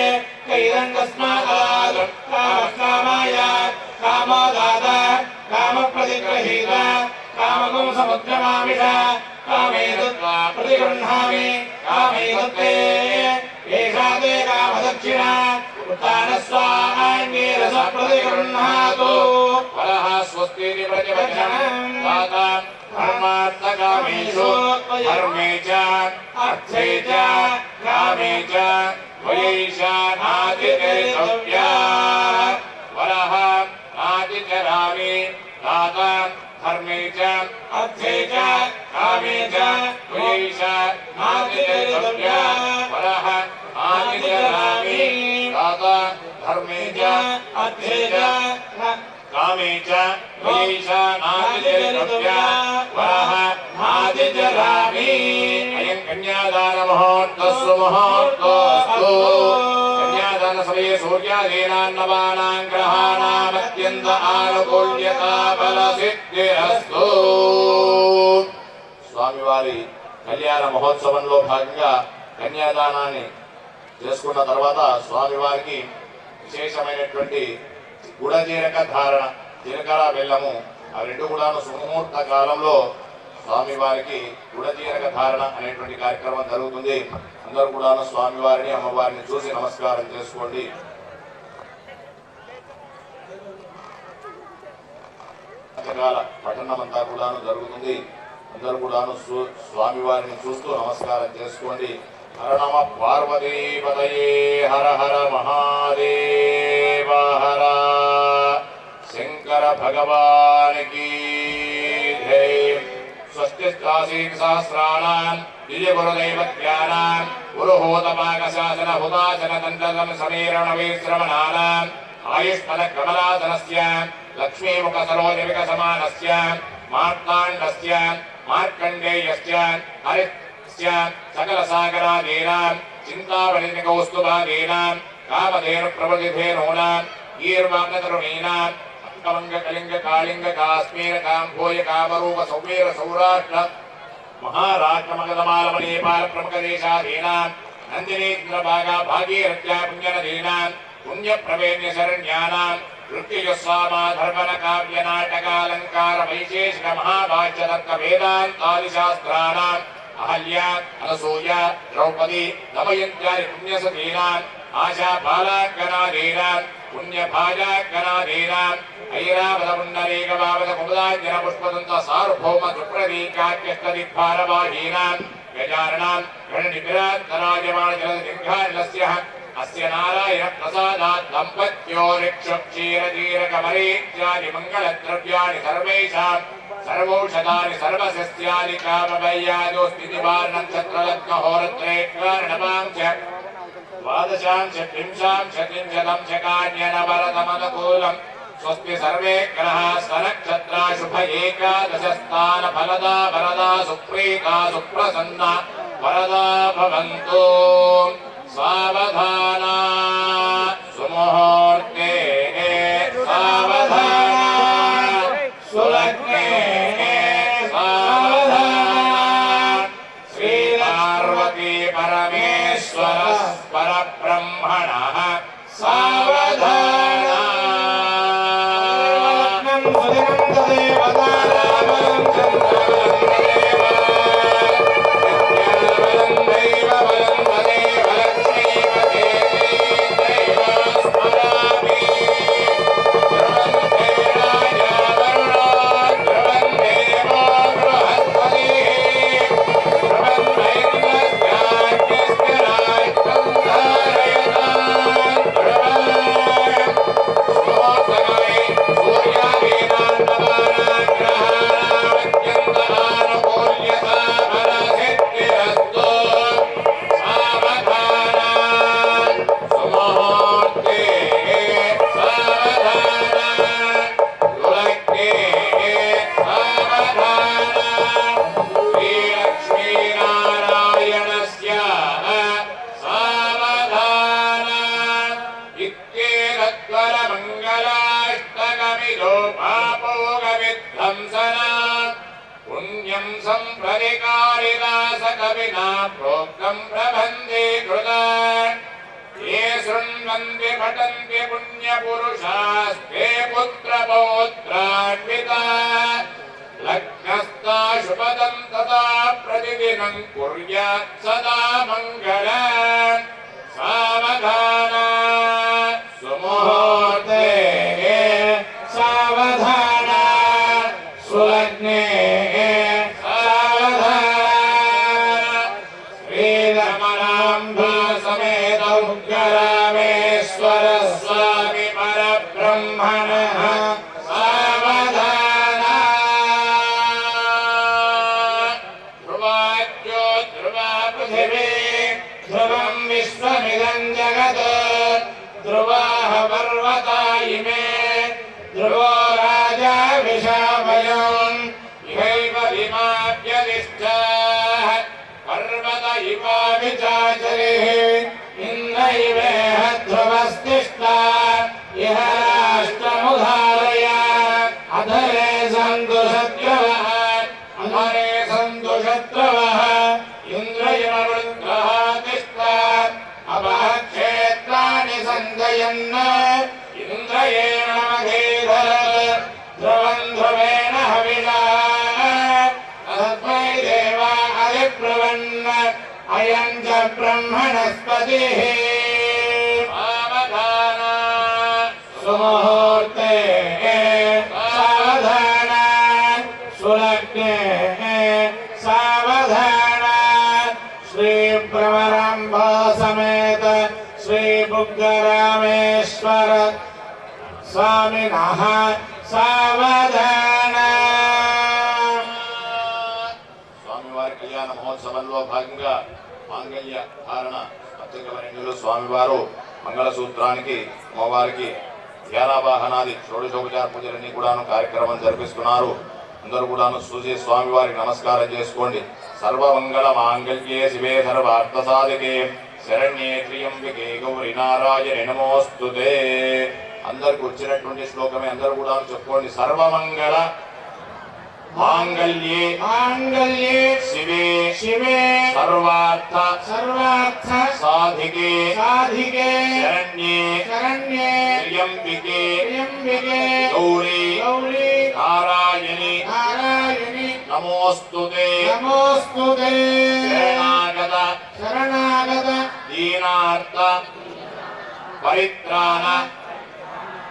कैदं कस्मादात् कामकामाय कामो दाता काम प्रतिगृहीता कामगुं समुद्रमामिष कामेतत् प्रतिगृह्णामि कामेतत्ते एषा ते कामदक्षिणा उत्तानस्वाङ्गीरस प्रतिगृह्णातु वरः स्वस्ति प्रजवचनं दाता धर्मार्थकामेषु धर्मे च अर्थे च कामे च वयैषा नातिचरितव्या वरः नातिचरामि दाता धर्मे च अर्थे च कामे च वयैषा नातिचरितव्या वरः नातिचरामि दाता धर्मे च अर्थे च कामे च वयैषा नातिचरितव्या वरः नातिचरामि अयं कन्यादान मुहूर्तस्सु मुहूर्तोऽस्तु कन्यादान समये सूर्यादीनान्नवानां ग्रहाणाम् अत्यन्त आनुकूल्यता फलसिद्धिरस्तु స్వామివారి కళ్యాణ మహోత్సవంలో భాగంగా కన్యాదానాన్ని చేసుకున్న తర్వాత స్వామివారికి విశేషమైనటువంటి గుడజీరక ధారణ జీలకర్ర బెల్లము ఆ రెండు కూడాను సుముహూర్త కాలంలో స్వామివారికి గుడజీరక ధారణ అనేటువంటి కార్యక్రమం జరుగుతుంది. అందరూ కూడాను స్వామివారిని అమ్మవారిని చూసి నమస్కారం చేసుకోండి. పఠనం అంతా కూడాను జరుగుతుంది. అందరూ కూడాను స్వామివారిని చూస్తూ నమస్కారం చేసుకోండి. హర నమ పార్వతీపతయే హర హర మహాదేవ హర శంకర భగవానికి జై. స్వస్తి స్థాసీన్ సహస్రాణాం దివ్య గురుదైవత్యానాం గురుహోతపాకశాసన హుతాశన దండగం సమీరణ విశ్రమణానాం ఆయుష్మద కమలాసనస్య లక్ష్మీముఖ సరోజవిక సమానస్య మార్తాండస్య మార్కండేయస్య హరిస్య సకల సాగరాదీనాం చింతామణి కౌస్తుభాదీనాం కామధేను ప్రవృతిధేనూనాం గీర్వాంగతరుణీనాం అంకమంగ కళింగ కాళింగ కాశ్మీర కాంభోయ కామరూప సౌమీర సౌరాష్ట్ర మహారాష్ట్ర మగధమాలవ నేపాల ప్రముఖ దేశాదీనాం నందినీంద్రభాగా భాగీరథ్యా పుణ్యనదీనాం పుణ్యప్రవేణ్య శరణ్యానాం ఋత్యుజస్వామాధర్వణ కావ్య నాటకాలంకార వైశేషిక మహాభాష్య తర్క వేదాంతాది శాస్త్రానాం అహల్య అనసూయ ద్రౌపది దమయంత్యాది పుణ్యసతీనాం ఆశా బాలాంగనాదీనాం పుణ్యభాజాంగనాదీనాం ఐరావత పుండరీక వావత కుముదాంజన పుష్పదంత సార్వభౌమ సుప్రదీకాఖ్యస్తదిగ్భారవాహీనాం గజాననాం గణనిగ్రహరాజమాణ జలదిగ్ఘానిలస్య అస్య నారాయణ ప్రసాదాత్ దంపత్యోరిక్షక్షీరజీరకమరీత్యాది మంగళద్రవ్యాణి సర్వేషాం సర్వౌషధాని సర్వసస్యాని కామవైయాదోస్తినివారణక్షత్రలగ్నహోరత్రే కారణమాం చ ద్వాదశాం చత్రింశాం శతింశతం చకాన్యనవరతమనుకూలం స్వస్తి సర్వే గ్రహా సనక్షత్రా శుభ ఏకాదశస్థాన ఫలదా వరదా సుప్రీతా సుప్రసన్న వరదా భవంతు. సావధానా సుముహూర్తే సావధానా సులగ్నే సావధానా శ్రీపార్వతీ పరమేశ్వర పరబ్రహ్మణః సావధానా. समिदो पापोगविध्वंसना पुण्यं सम्प्रतिकारिदासकविना प्रोक्तं प्रबन्धे कृता ये शृण्वन्ति पठन्ति पुण्यपुरुषास्ते पुत्रपौत्रान्विता लग्नस्था शुभदं तदा प्रतिदिनं कुर्यात् सदा मङ्गलम् सावधाना सुमुहूर्ते सावधाना सुलग्ने सावधाना श्रीरमणाम्बा समेत उग्ररामेश्वर स्वामी परब्रह्मणः सावधाना ध्रुवाद्यो ध्रुवा पृथिवी ध्रुवं विश्वमिदं जगत् ध्रुवाः पर्वता इमे ध्रुवो राजा विशामयम् इहैव विमाव्यदिष्टाः पर्वत इवाभिचाचरिः इन्द्रैवेह ध्रुवस्तिष्ठा इह राष्ट्रमुधारय अधरे सन्तु शत्रवः अधरे सन्तु शत्रवः इन्द्रयवृत्रः तिष्ठा अपः क्षेत्राणि सञ्जयन् इन्द्रयेण मधीधरत् ध्रुवं ध्रुवेण हविषा तस्मै देवा अधिब्रुवन् अयं च ब्रह्मणस्पतिः सावधाना सुमुहूर्ते सावधाना सुलग्ने सावधाना श्रीभ्रमराम्बा समेत श्रीबुग्गरामेश्वर स्वामिनः सावधाना స్వామివారి కళ్యాణ మహోత్సవంలో భాగంగా మాంగళ్య ధారణ పత్రికవరణ్యులు స్వామివారు మంగళసూత్రానికి అమ్మవారికి ధ్యానావాహనాది షోడశోపచార పూజలన్నీ కూడాను కార్యక్రమం జరిపిస్తున్నారు. అందరూ కూడాను చూసి స్వామివారికి నమస్కారం చేసుకోండి. సర్వమంగళ మాంగళ్యే శివే సర్వార్థ సాధికే శరణ్యే త్ర్యంబకే గౌరీ నారాయణి నమోస్తుతే. అందరికి వచ్చినటువంటి శ్లోకమే అందరూ కూడా చెప్పుకోండి. సర్వమంగళ మాంగళ్యే మాంగళ్యే శివే శివే సర్వార్థ సర్వార్థ సాధికే సాధికే శరణ్యే శరణ్యే త్ర్యంబకే త్ర్యంబకే గౌరీ గౌరీ నారాయణి నారాయణి నమోస్తుతే. నమోస్తుతే. శరణాగత శరణాగత దీనార్థ పరిత్రాణ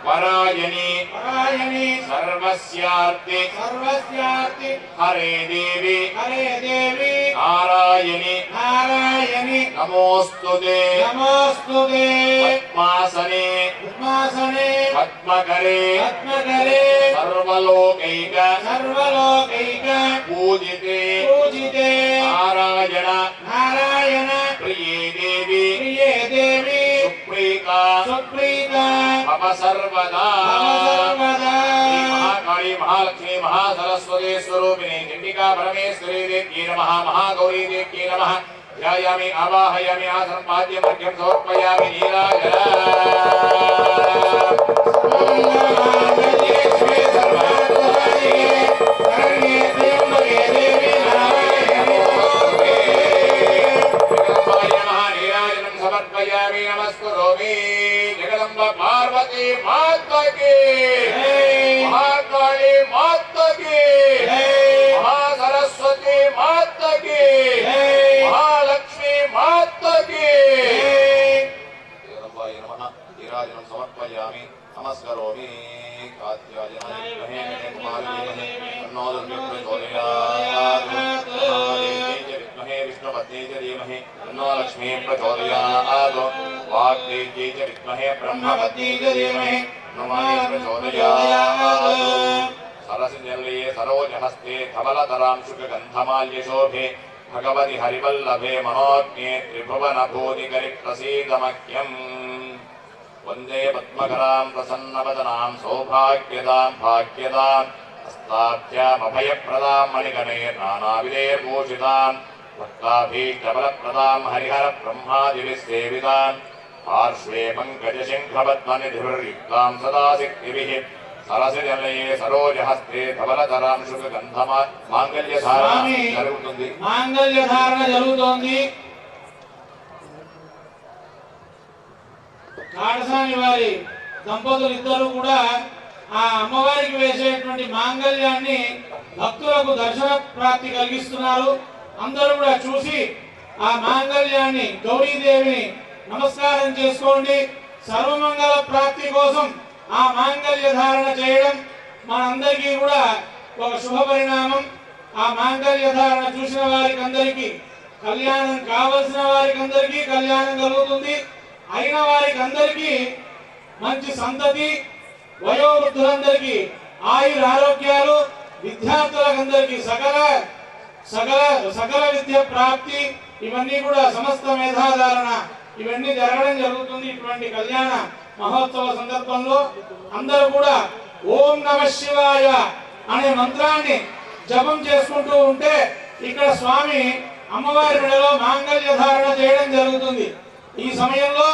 పరాయణి పరాయణి సర్వస్యార్థి సర్వస్యార్థి హరే దేవి హరే దేవి నారాయణి నారాయణి నమోస్తుతే. నమోస్తుతే. పద్మాసనే పద్మాసనే పద్మకరే పద్మకరే సర్వలోకైక సర్వలోకైక పూజితే పూజితే నారాయణ నారాయణ ప్రియే దేవి ప్రియే దేవి సుప్రీత సుప్రీత మమ సర్వదా. సర్వదా శ్రీ మహాకాళీ మహాలక్ష్మీ మహాసరస్వతి స్వరూపిణి చండికా పరమేశ్వరీ దేవ్యై నమః మహాగౌరీ దేవ్యై నమః. ధ్యాయామి ఆవాహయామి ఆసనం పాద్యం అర్ఘ్యం సమర్పయామి. నీరాజన నీరాజనం సమర్పయామి. నమస్కరోమి. జగదంబ పార్వతీ మాతకి మహాకాళీ మాతకి మహాసరస్వతి మాతకి మహాలక్ష్మీ మాతకి. జగదంబాయ నమః. నీరాజనం సమర్పయామి. నమస్కరోమి. కాత్యాయనాయ విద్మహే కుమారీ తన్నో దుర్గే ప్రచోదయాత్. మహాదేవ్యై చ విద్మహే విష్ణుపత్న్యై చ ధీమహి తన్నో లక్ష్మీ ప్రచోదయాత్. వాగ్దేవ్యై చ విద్మహే బ్రహ్మపత్న్యై చ ధీమహి తన్నో ప్రచోదయాత్. సరసిజల్యే సరోజహస్తే ధవలతరాంశుకగంధమాల్యశోభే భగవతి హరివల్లభే మనోజ్ఞే త్రిభువనభూతికరి ప్రసీదమఖ్యం. వందే పద్మకరాం ప్రసన్నవదనాం సౌభాగ్యదాం భాగ్యదాం హస్తాభ్యామభయప్రదాం మణిగణైర్నానావిధైర్భూషితాం భక్తాభీష్టబలప్రదాం హరిహర బ్రహ్మాదిభిస్సేవితాం పార్శ్వే పంకజశంఖపద్మనిధిభిర్యుక్తాం సదా శక్తిభిః సరసజలయే సరోజహస్తే ధవలధరాంశుగంధమా మాంగళ్యధారణ స్వామి జరుగుతుంది. మాంగళ్య ధారణ జరుగుతోంది. కాడసాని వారి దంపతులు ఇద్దరు కూడా ఆ అమ్మవారికి వేసేటువంటి మాంగళ్యాన్ని భక్తులకు దర్శన ప్రాప్తి కలిగిస్తున్నారు. అందరూ కూడా చూసి ఆ మాంగళ్యాన్ని గౌరీదేవిని నమస్కారం చేసుకోండి. సర్వమంగళ ప్రాప్తి కోసం ఆ మాంగళ్య ధారణ చేయడం మనందరికీ కూడా ఒక శుభ పరిణామం. ఆ మాంగళ్య ధారణ చూసిన వారికి అందరికీ కళ్యాణం, కావలసిన వారికి అందరికీ కళ్యాణం కలుగుతుంది. అయిన వారికి అందరికీ మంచి సంతతి, వయోవృద్ధులందరికీ ఆయుర ఆరోగ్యాలు, విద్యార్థులందరికీ సకల విద్య ప్రాప్తి, ఇవన్నీ కూడా సమస్త మేధాధారణ ఇవన్నీ జరగడం జరుగుతుంది. ఇటువంటి కళ్యాణ మహోత్సవ సందర్భంలో అందరూ కూడా ఓం నమః శివాయ అనే మంత్రాన్ని జపం చేసుకుంటూ ఉంటే ఇక్కడ స్వామి అమ్మవారి మెడలో మాంగళ్య ధారణ చేయడం జరుగుతుంది. ఈ సమయంలో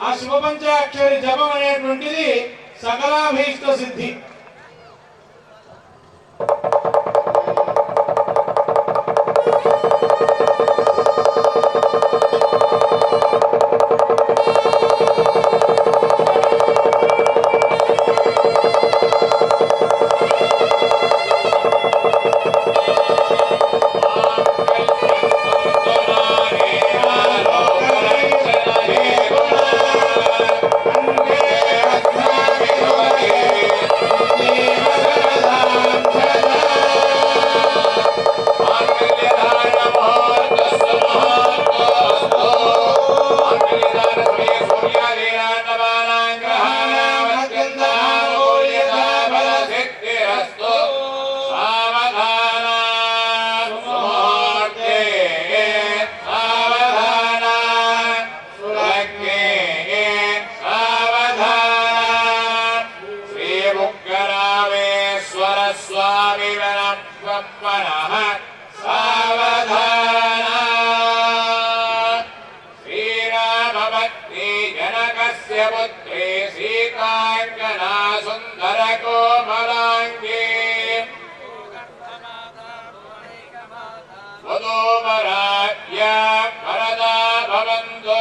ఆ శివ పంచాక్షరి జపం అనేటువంటిది సకలాభీష్ట సిద్ధి. पुत्रे सीतांगना सुंदर कोमलांगी वधूवराज्ञा वरदा भवन्तु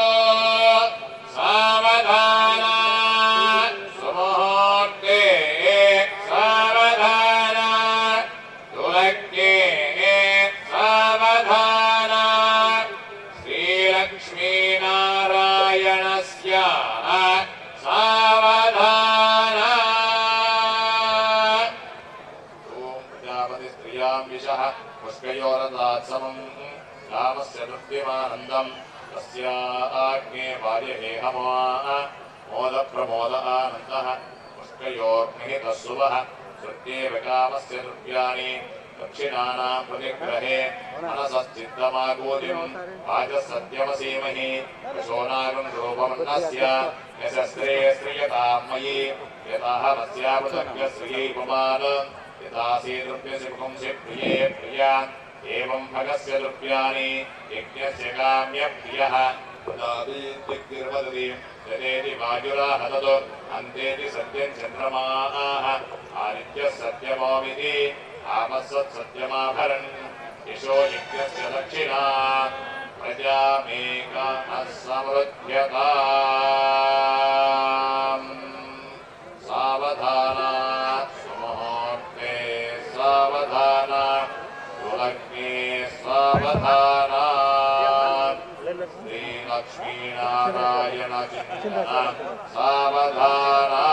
सावधाना सुमुहूर्ते सावधाना तुलक्के सावधाना श्रीलक्ष्मी नारायणस्य सावधाना ओम प्रजापति स्त्रियां विशः पुष्कयोरदात्समं रामस्य नृत्यमानन्दं तस्याग्ने वार्यहेहमा मोद प्रमोद आनन्दः पुष्कयोर्निहितः शुभः श्रुत्येव कामस्य नृत्यानि दक्षिणानां प्रतिग्रहे मनसश्चित्तमागोदिं वाचसत्यमसीमहि कुशोनागं रूपमन्नस्य यशस्त्रे श्रियतां मयि यताहमस्यापृथग्श्रियै पुमान् यथासी नृत्यस्य पुंसि प्रिये प्रिया एवं भगस्य नृत्यानि यज्ञस्य काम्यप्रियः दिग्निर्वदति यदेति वायुराहतत् अन्तेति सत्यं चन्द्रमाः आदित्यः सत्यमोमिति आपस्सत्सत्यमाभरन् यशो यज्ञस्य दक्षिणा प्रजामेकाः समृध्यताम् सावधाना सुमुहूर्ते सावधाना तुलग्ने सावधाना श्रीलक्ष्मीनारायण चिन्तन सावधाना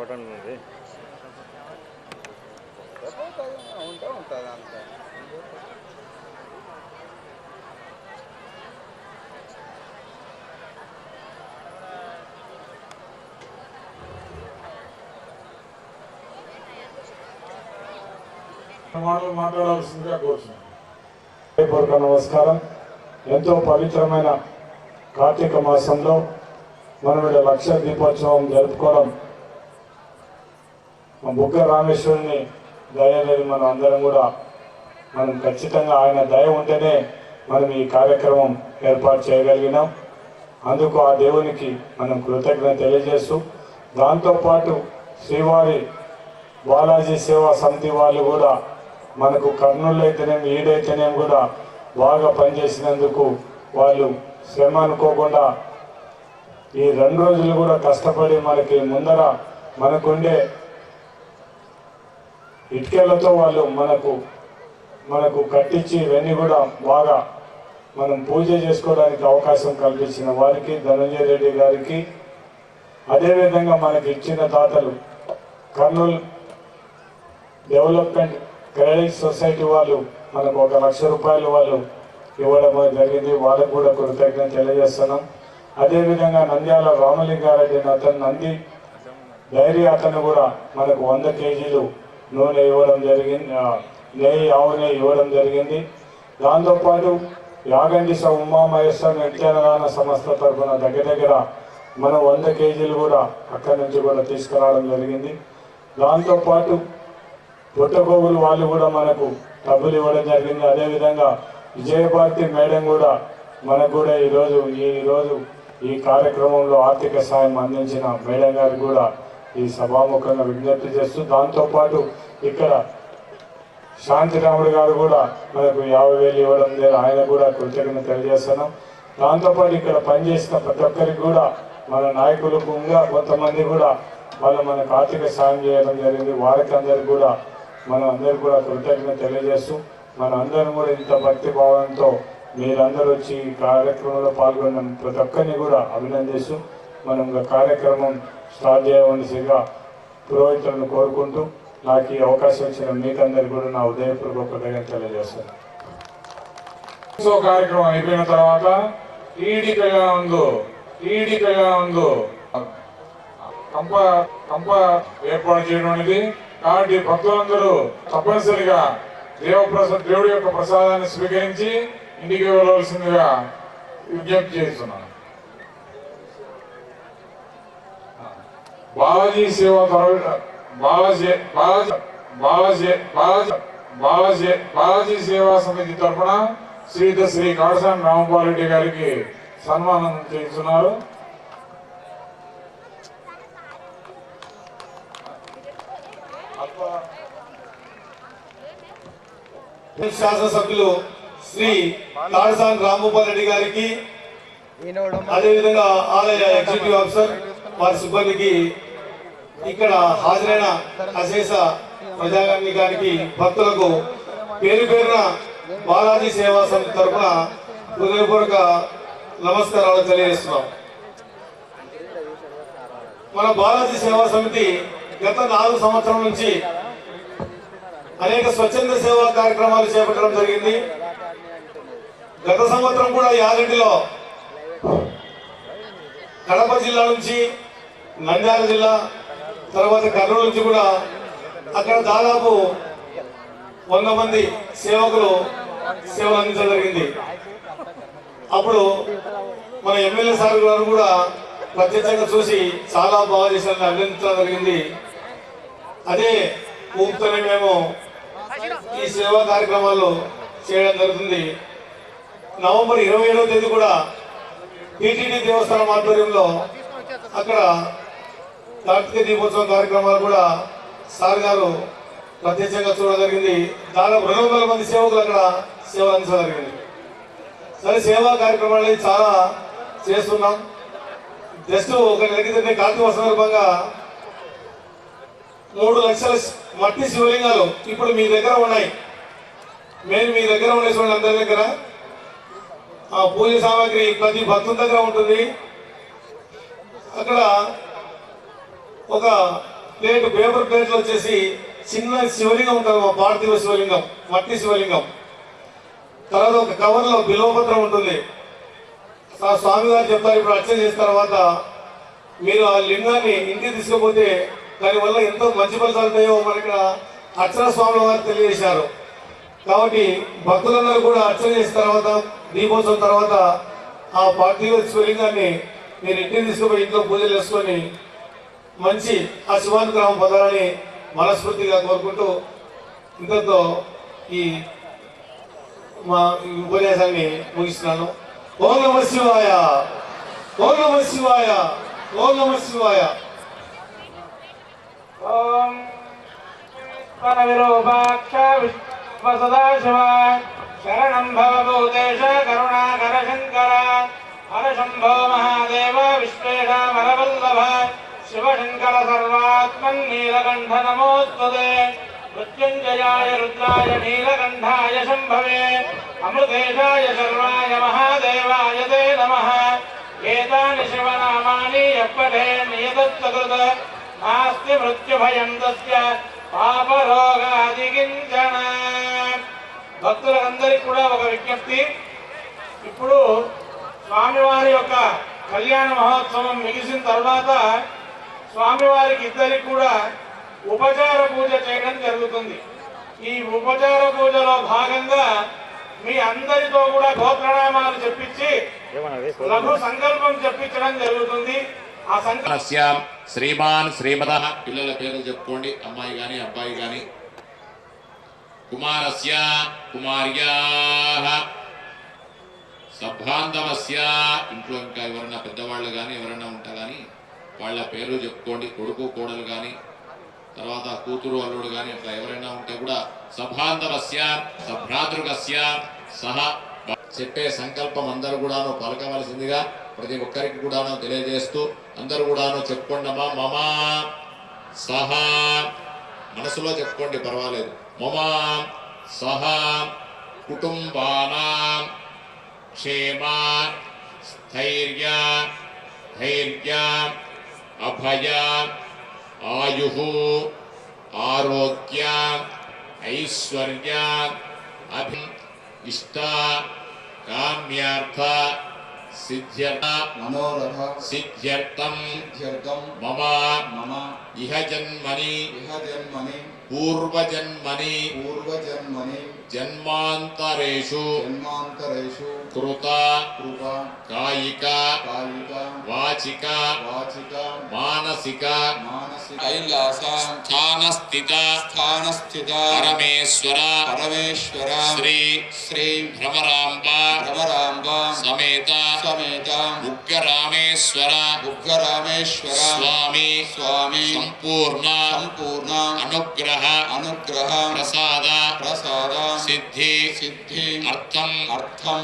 బటన్ ఉంది. ఉంటుంది అంతే. మాటలు మాట్లాడాల్సిందిగా కోరుతున్నాను. నమస్కారం. ఎంతో పవిత్రమైన కార్తీక మాసంలో మనం ఇక్కడ లక్ష దీపోత్సవం జరుపుకోవడం బుగ్గ రామేశ్వరుని దయ అనేది మనం అందరం కూడా మనం ఖచ్చితంగా ఆయన దయ ఉంటేనే మనం ఈ కార్యక్రమం ఏర్పాటు చేయగలిగినాం. అందుకు ఆ దేవునికి మనం కృతజ్ఞత తెలియజేస్తూ దాంతోపాటు శ్రీవారి బాలాజీ సేవా సమితి వాళ్ళు కూడా మనకు కర్నూలు అయితేనేమి ఈడైతేనేమి కూడా బాగా పనిచేసినందుకు వాళ్ళు శ్రమ అనుకోకుండా ఈ 2 రోజులు కూడా కష్టపడి మనకి ముందర మనకుండే ఇటుకలతో వాళ్ళు మనకు కట్టించి ఇవన్నీ కూడా బాగా మనం పూజ చేసుకోవడానికి అవకాశం కల్పించిన వారికి ధనంజయ రెడ్డి గారికి, అదేవిధంగా మనకి ఇచ్చిన దాతలు కర్నూలు డెవలప్మెంట్ క్రెడిట్ సొసైటీ వాళ్ళు మనకు 1 లక్ష రూపాయలు వాళ్ళు ఇవ్వడం జరిగింది. వాళ్ళకు కూడా కృతజ్ఞత తెలియజేస్తున్నాం. అదేవిధంగా నంద్యాల రామలింగారెడ్డి అతను నంది డైరీ అతను కూడా మనకు 100 కేజీలు నూనె ఇవ్వడం జరిగింది, నెయ్యి ఆవు నెయ్యి ఇవ్వడం జరిగింది. దాంతోపాటు యాగంటి ఉమామహేశ్వర నిత్యాన్నదాన సంస్థ తరఫున దగ్గర మనం 100 కేజీలు కూడా అక్కడి నుంచి కూడా తీసుకురావడం జరిగింది. దాంతోపాటు పుట్టగోగులు వాళ్ళు కూడా మనకు డబ్బులు ఇవ్వడం జరిగింది. అదేవిధంగా విజయభారతి మేడం కూడా మనకు కూడా ఈరోజు ఈ కార్యక్రమంలో ఆర్థిక సాయం అందించిన మేడం గారికి కూడా ఈ సభాముఖంగా విజ్ఞప్తి చేస్తూ, దాంతోపాటు ఇక్కడ శాంతిరాముడు గారు కూడా మనకు 50,000 ఇవ్వడం లేదు, ఆయన కూడా కృతజ్ఞత తెలియజేస్తున్నాం. దాంతోపాటు ఇక్కడ పనిచేసిన ప్రతి ఒక్కరికి కూడా మన నాయకులకు ఇంకా కొంతమంది కూడా వాళ్ళు మనకు ఆర్థిక సాయం చేయడం జరిగింది. వారికి అందరికి కూడా మనం అందరికి కూడా కృతజ్ఞత తెలియజేస్తూ, మన అందరం కూడా ఇంత భక్తి భావంతో మీరందరూ వచ్చి ఈ కార్యక్రమంలో పాల్గొన్న ప్రతి ఒక్కరిని కూడా అభినందిస్తూ మనం కార్యక్రమం స్టార్ట్ చేయవలసిగా పురోహితులను కోరుకుంటూ నాకు ఈ అవకాశం ఇచ్చిన మీకందరికీ కూడా నా ఉదయపూర్వక కృతజ్ఞత తెలియజేస్తాను. కార్యక్రమం అయిపోయిన తర్వాత టీడీ కళ్యాణంలో కంప ఏర్పాటు చేయడం అనేది, కాబట్టి భక్తులందరూ తప్పనిసరిగా దేవుడి యొక్క ప్రసాదాన్ని స్వీకరించి ఇంటికి వెళ్ళవలసిందిగా విజ్ఞప్తి చేస్తున్నాను. బాలాజీ సేవా సమితి తరఫున శ్రీ కాడసాని రామపాలరెడ్డి గారికి సన్మానం చేస్తున్నారు. శాసనసభ్యులు శ్రీ కాడసాని రామపాలరెడ్డి గారికి, అదేవిధంగా ఆలయ ఎగ్జిక్యూటివ్ ఆఫీసర్ వారి సిబ్బందికి, ఇక్కడ హాజరైన అశేష ప్రజాగానికి భక్తులకు పేరు పేరున బాలాజీ సేవా సమితి తరఫున హృదయపూర్వక నమస్కారాలు తెలియజేస్తున్నాం. మన బాలాజీ సేవా సమితి గత 4 సంవత్సరాల నుంచి అనేక స్వచ్ఛంద సేవా కార్యక్రమాలు చేపట్టడం జరిగింది. గత సంవత్సరం కూడా యాగంటిలో కడప జిల్లా నుంచి, నంద్యాల జిల్లా, తర్వాత కర్నూలు నుంచి కూడా అక్కడ దాదాపు 100 మంది సేవకులు సేవలు అందించడం జరిగింది. అప్పుడు మన ఎమ్మెల్యే సార్ గారు కూడా ప్రత్యక్షంగా చూసి చాలా బాగా చేశారని అభినందించడం జరిగింది. అదే ఊపుతోనే మేము ఈ సేవా కార్యక్రమాలు చేయడం జరుగుతుంది. నవంబర్ 27వ తేదీ కూడా టీటీడీ దేవస్థానం ఆధ్వర్యంలో అక్కడ కార్తీక దీపోత్సవం కార్యక్రమాలు కూడా సార్ గారు ప్రత్యక్షంగా చూడడం జరిగింది. దాదాపు 200 మంది సేవకులు అక్కడ సేవలు అందించడం జరిగింది. సరే, సేవా కార్యక్రమాలు చాలా చేస్తున్నాం. జస్ట్ ఒక నెల క్రితం కార్తీక సందర్భంగా 3 లక్షల మట్టి శివలింగాలు ఇప్పుడు మీ దగ్గర ఉన్నాయి. మేము మీ దగ్గర ఉండే చూడండి, అందరి దగ్గర ఆ పూజ సామాగ్రి ప్రతి భక్తుల దగ్గర ఉంటుంది. అక్కడ ఒక పేపర్ ప్లేట్లు వచ్చేసి చిన్న శివలింగం ఉంటుంది, మా పార్థివ శివలింగం, మట్టి శివలింగం. తర్వాత ఒక కవర్లో బిల్వపత్రం ఉంటుంది. స్వామివారు చెప్తారు, ఇప్పుడు అర్చన చేసిన తర్వాత మీరు ఆ లింగాన్ని ఇంటికి తీసుకుపోతే దానివల్ల ఎంతో మంచి ఫలితాలు ఉంటాయో మనకి అర్చన స్వాముల వారు తెలియజేశారు. కాబట్టి భక్తులందరూ కూడా అర్చన చేసిన తర్వాత, దీపోత్సవం తర్వాత ఆ పార్థివ శివలింగాన్ని మీరు ఇంటికి తీసుకుపోయి ఇంట్లో పూజలు చేసుకొని మంచి ఆ శివానుగ్రహం పొందాలని మనస్ఫూర్తిగా కోరుకుంటూ ఇంతతో ఈ మా ఉపన్యాసాన్ని ముగిస్తున్నాను. ఓం నమః శివాయ, ఓం నమః శివాయ, ఓం నమః శివాయ. ఓం విరూపాక్ష సదాశివ శరణం భవభూతేశ కరుణాకర శంకర హర శంభో మహాదేవ విశ్వేశామరవల్లభ శివశంకర సర్వాత్మన్ నీలకంఠ నమోస్తుతే మృత్యుంజయాయ రుద్రాయ నీలకంఠాయ శంభవే అమృతేశాయ శర్వాయ మహాదేవాయ తే నమః. ఏతాని శివనామాని యప్పఠే నియతత్కృత నాస్తి మృత్యుభయం తస్య పాపరోగాది కించన. భక్తులందరికీ కూడా ఒక విజ్ఞప్తి, ఇప్పుడు స్వామివారి యొక్క కళ్యాణ మహోత్సవం ముగిసిన తర్వాత స్వామివారికి ఇద్దరికి కూడా ఉపచార పూజ చేయడం జరుగుతుంది. ఈ ఉపచార పూజలో భాగంగా మీ అందరితో కూడా గోత్రనామాలు చెప్పించి లఘు సంకల్పం చెప్పించడం జరుగుతుంది. ఆ సంకల్పం శ్రీమాన్ శ్రీమద పిల్లల పేర్లు చెప్పుకోండి, అమ్మాయి గాని అబ్బాయి గాని. కుమారస్య కుమార్యాః సభాంధవస్య, ఇంట్లో ఇంకా ఎవరైనా పెద్దవాళ్ళు కానీ ఎవరైనా ఉంటా కానీ వాళ్ళ పేర్లు చెప్పుకోండి. కొడుకు కోడలు కానీ తర్వాత కూతురు అల్లుడు కానీ అట్లా ఎవరైనా ఉంటే కూడా సభాంధవస్య సభ్రాతృకస్య సహ చెప్పే సంకల్పం అందరూ కూడాను పలకవలసిందిగా ప్రతి ఒక్కరికి కూడాను తెలియజేస్తూ అందరూ కూడాను చెప్పుకోండమ్మా. మమ సహ, మనసులో చెప్పుకోండి పర్వాలేదు. మమ సహ కుటుంబానాం క్షేమ స్థైర్య ధైర్య అభయ ఆయుః ఆరోగ్య ఐశ్వర్య అభి ఇష్ట కామ్యార్థ మనోరథ సిద్ధ్యర్థం మమ ఇహ జన్మని పూర్వజన్మని జన్మాంతరేషు కృత కాయిక వాచిక మానసిక కైలాస స్థానస్థిత పరమేశ్వర శ్రీ భ్రమరాంబ సమేత ఉగ్రరామేశ్వర స్వామి సంపూర్ణ అనుగ్రహ ప్రసాద సిద్ధి అర్థం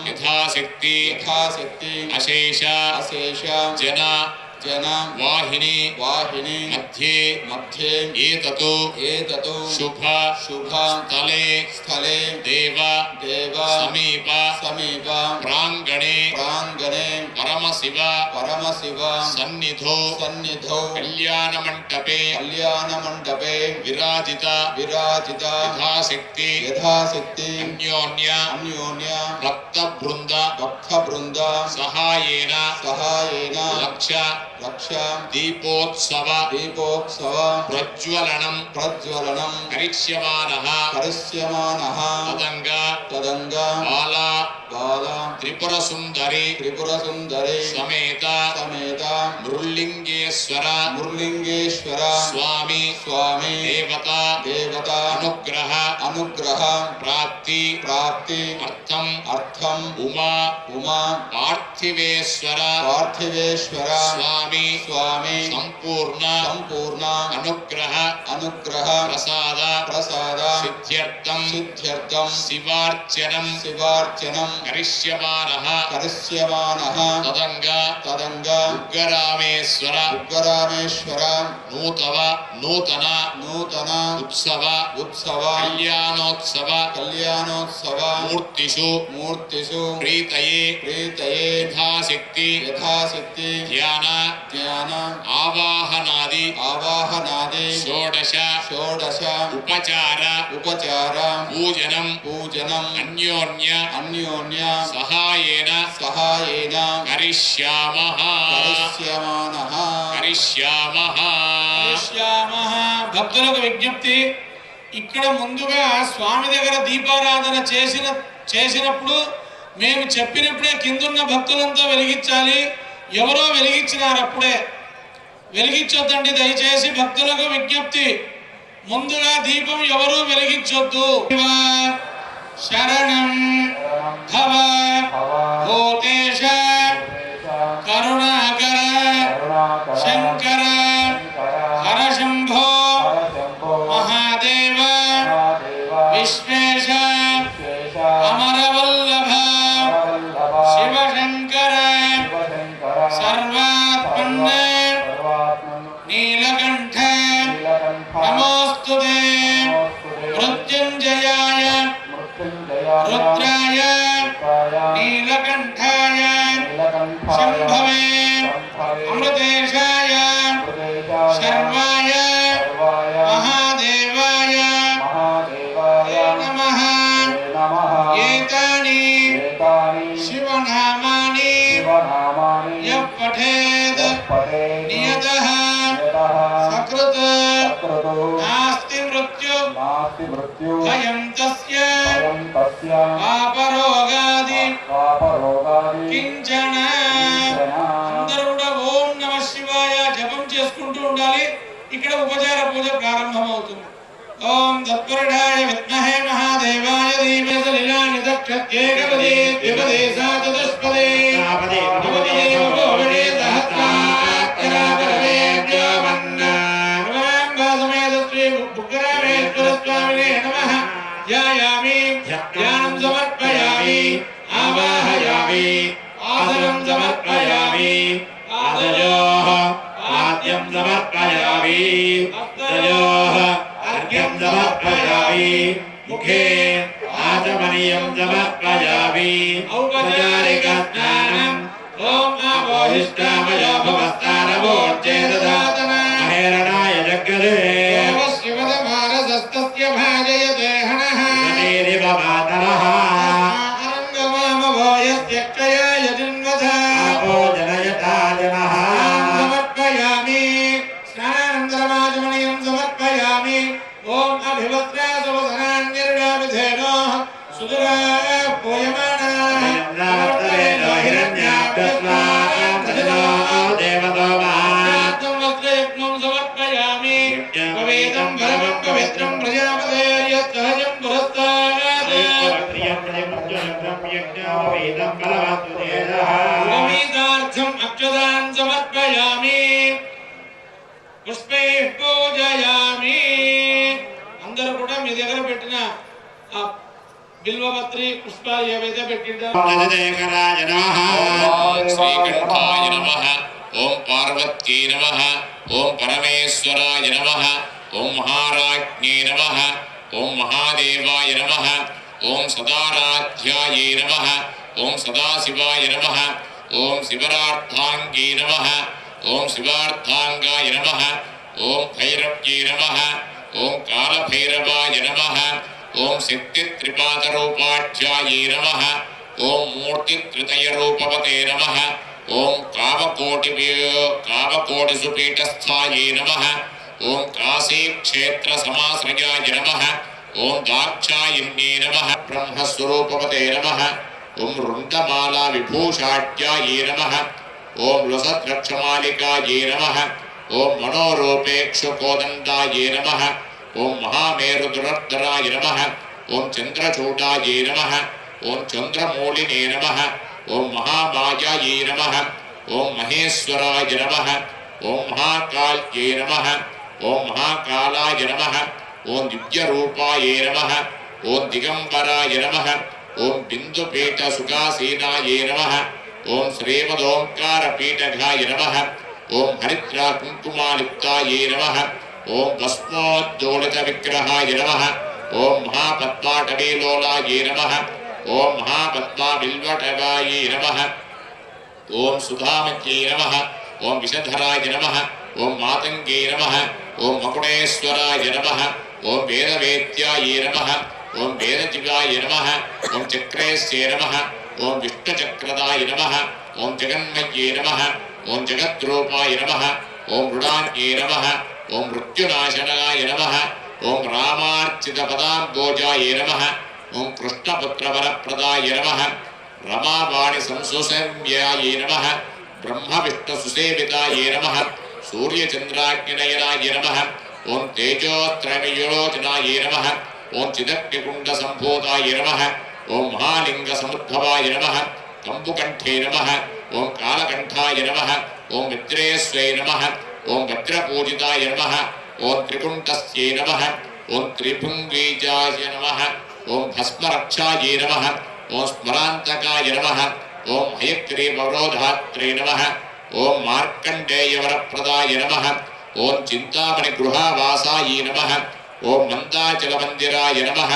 యథాశక్తి అశేష జన వాహిని మధ్యే ఏతతో శుభ స్థలే దేవ సమీప ప్రాంగణే పరమశివ సన్నిధో కళ్యాణ మంటపే విరాజిత యథాశక్తి అన్యోన్య భక్త బృంద సహాయేన లక్ష దీపోత్సవ ప్రజ్వలనం కరిష్యమానః తదంగా బాల త్రిపుర సుందరి సమేత మృల్లింగేశ్వర స్వామి దేవత అనుగ్రహ ప్రాప్తి అర్థం ఉమా పార్థివేశ్వర స్వామి సంపూర్ణ అనుగ్రహ ప్రసాద సిద్ధ్యర్థం శివార్చనం కరిష్యమానః తదంగా ఉగ్రరామేశ్వర నూతన నూతన ఉత్సవ ఉత్సవ కళ్యాణోత్సవ కళ్యాణోత్సవ మూర్తిషు ప్రీతయే యథాశక్తి ధ్యాన ఆవాహనాది షోడశ ఉపచార పూజనం అన్యోన్య సహాయేన కరిష్యామః. భక్తులకు విజ్ఞప్తి, ఇక్కడ ముందుగా స్వామి దగ్గర దీపారాధన చేసినప్పుడు మేము చెప్పినప్పుడే కిందున్న భక్తులంతా వెలిగించాలి. ఎవరో వెలిగించినారు, అప్పుడే వెలిగించొద్దండి దయచేసి. భక్తులకు విజ్ఞప్తి, ముందుగా దీపం ఎవరు వెలిగించొద్దు. శరణం భవ భూతేశ కరుణాకర శంకర హర శంభో మహాదేవ విశ్వేశ అమరవల్లభ శివశంకర సర్వాత్మన్న నీలకంఠ నమోస్తుతే మృత్యుంజయాయ రుద్రాయ నీలకంఠాయ శంభవే అమృతేశాయ శర్వాయ మహాదేవాయ నమః. ఏతాని శివనామాని యః పఠేత్ నియతః సకృత్ నాస్తి మృత్యు భయం తస్య పాపరోగాది కించన. అందరూ కూడా ఓం నమః శివాయ జపం చేసుకుంటూ ఉండాలి. ఇక్కడ ఉపచార పూజ ప్రారంభమవుతుంది. ఓం తత్పురుషాయ విద్మహే మహాదేవాయ ధీమహి సలిలాని దక్షత్యేకపదే ద్విపదే సా చతుష్పదే నవపదే నవోపదే సహస్రాక్షరాపరమేభ్యో వందనా. సమేత శ్రీ బుగ్గరామేశ్వర స్వామినే నమః. ధ్యాయామి ధ్యానం సమర్పయామి ఆవాహయామి ఆసనం సమర్పయామి ఆదయోః ఆద్యం సమర్పయామి తయోః అర్ఘ్యం సమర్పయామి ముఖే ఆచమనీయం సమర్పయామి ఔపచారిక స్నానం. ఓం ఆపోహిష్టామయో భవస్తారవోచ్చేదదాతన మహేరణాయ జగ్గదే శివదమానసస్తస్య భాజయతే హనః మాతరః అరంగమామభోయస్త్యక్షయాయ జిన్వథా భోజనయతా జనః. సమర్పయామి స్నానానంతరమాచమనీయం సమర్పయామి. ఓం అభివస్త్రాసువసనాన్యర్డావిధేనో సుదురా పూయమానా వస్త్రయజ్ఞం సమర్పయామి. పవిత్రం పరమం పవిత్రం ప్రజాపతేర్యస్సహజం పురస్తాద్ గోవిందార్థం అక్షతాన్ సమర్పయామి. పుష్పైః పూజయామి. అందరూ కూడా మీ దగ్గర పెట్టిన ఆ బిల్వపత్రి పుష్పాలు ఏవైతే పెట్టింటారో ఓం శ్రీకంఠాయ నమః. ఓం పార్వత్యై నమః. ఓం పరమేశ్వరాయ నమః. ఓం మహారాజ్ఞే నమః. ఓం మహాదేవాయ నమః. ఓం సదారాధ్యాయే నమః. ఓం సదాశివాయ నమః. ఓం శివరార్థాంగే నమః. ఓం శివార్థాంగాయ నమః. ఓం భైరవ్యై నమః. ఓం కాలభైరవాయ నమః. ఓం శక్తిత్రిపాదరూపాఢ్యాయే నమః. ఓం మూర్తిత్రితయరూపవతే నమః. ఓం కామకోటిసుపీఠస్థాయే నమః. ఓం కాశీక్షేత్రసమాశ్రయాయ నమః. ఓం దాక్షాయిన్యే నమః. బ్రహ్మస్వరూపవతే నమః. ఓం వృందమాలా విభూషాఢ్యాయే నమః. ఓం లసద్రక్షమాలికాయే నమః. ఓం మనోరూపేక్షుకోదండాయే నమః. ఓం మహామేరుదురర్ధరాయ నమః. ఓం చంద్రచూడాయే నమః. ఓం చంద్రమూలినే నమః. ఓం మహామాయాయే నమః. ఓం మహేశ్వరాయ నమః. ఓం మహాకాల్యే నమః. ఓం మహాకాలాయ నమః. ఓం దివ్యరూపాయే నమః. ఓం దిగంబరాయ నమః. ఓం బిందుపీఠ సుఖాసీనాయే నమః. ఓం శ్రీమదోంకారపీఠఘాయ నమః. ఓం హరిద్రా కుంకుమాలిప్తాయే నమః. ఓం భస్మోద్దోళిత విగ్రహాయ నమః ఓం మహాపద్మాటవీలోలాయ నమః ఓం మహాపద్మాబిల్వటవాయ నమః ఓం సుధామత్యై నమః ఓం విషధరాయ నమః ఓం మాతంగే నమః ఓం మకుడేశ్వరాయ నమః ఓం వేదవేద్యాయ నమః ఓం వేదజివాయ నమః ఓం చక్రేశ్వే నమః ఓం విష్ణుచక్రదాయ నమః ఓం జగన్మయ్యే నమః ఓం జగద్రూపాయ నమః ఓం మృడాన్యే నమః ఓం మృత్యునాశనాయ నమః ఓం రామార్చిత పదాంబోజాయ నమః ఓం కృష్ణపుత్రవరప్రదాయ నమః రమావాణి సంసుసంవ్యాయ నమః బ్రహ్మ విష్ణు సుసేవితాయ నమః సూర్యచంద్రాగ్నినయనాయ నమః ఓం తేజోత్రవియోజనాయ నమః ఓం చిదగ్నికుండ సంభూతాయ నమః ఓం మహాలింగ సముద్భవాయ నమః కంబుకంఠే నమః ఓం కాలకంఠాయ నమః ఓం మిత్రేశ్వై నమః ఓం వజ్రపూజితాయ నమః ఓం త్రికుంఠస్యై నమః ఓం త్రిభుంగీజాయ నమః ఓం భస్మరక్షాయ నమః ఓం స్మరాంతకాయ నమః ఓం హయగ్రీవవరోధాత్రే నమః ఓం మార్కండేయవరప్రదాయ నమః ఓం చింతామణి గృహవాసాయ నమః ఓం మందాచలమందిరాయ నమః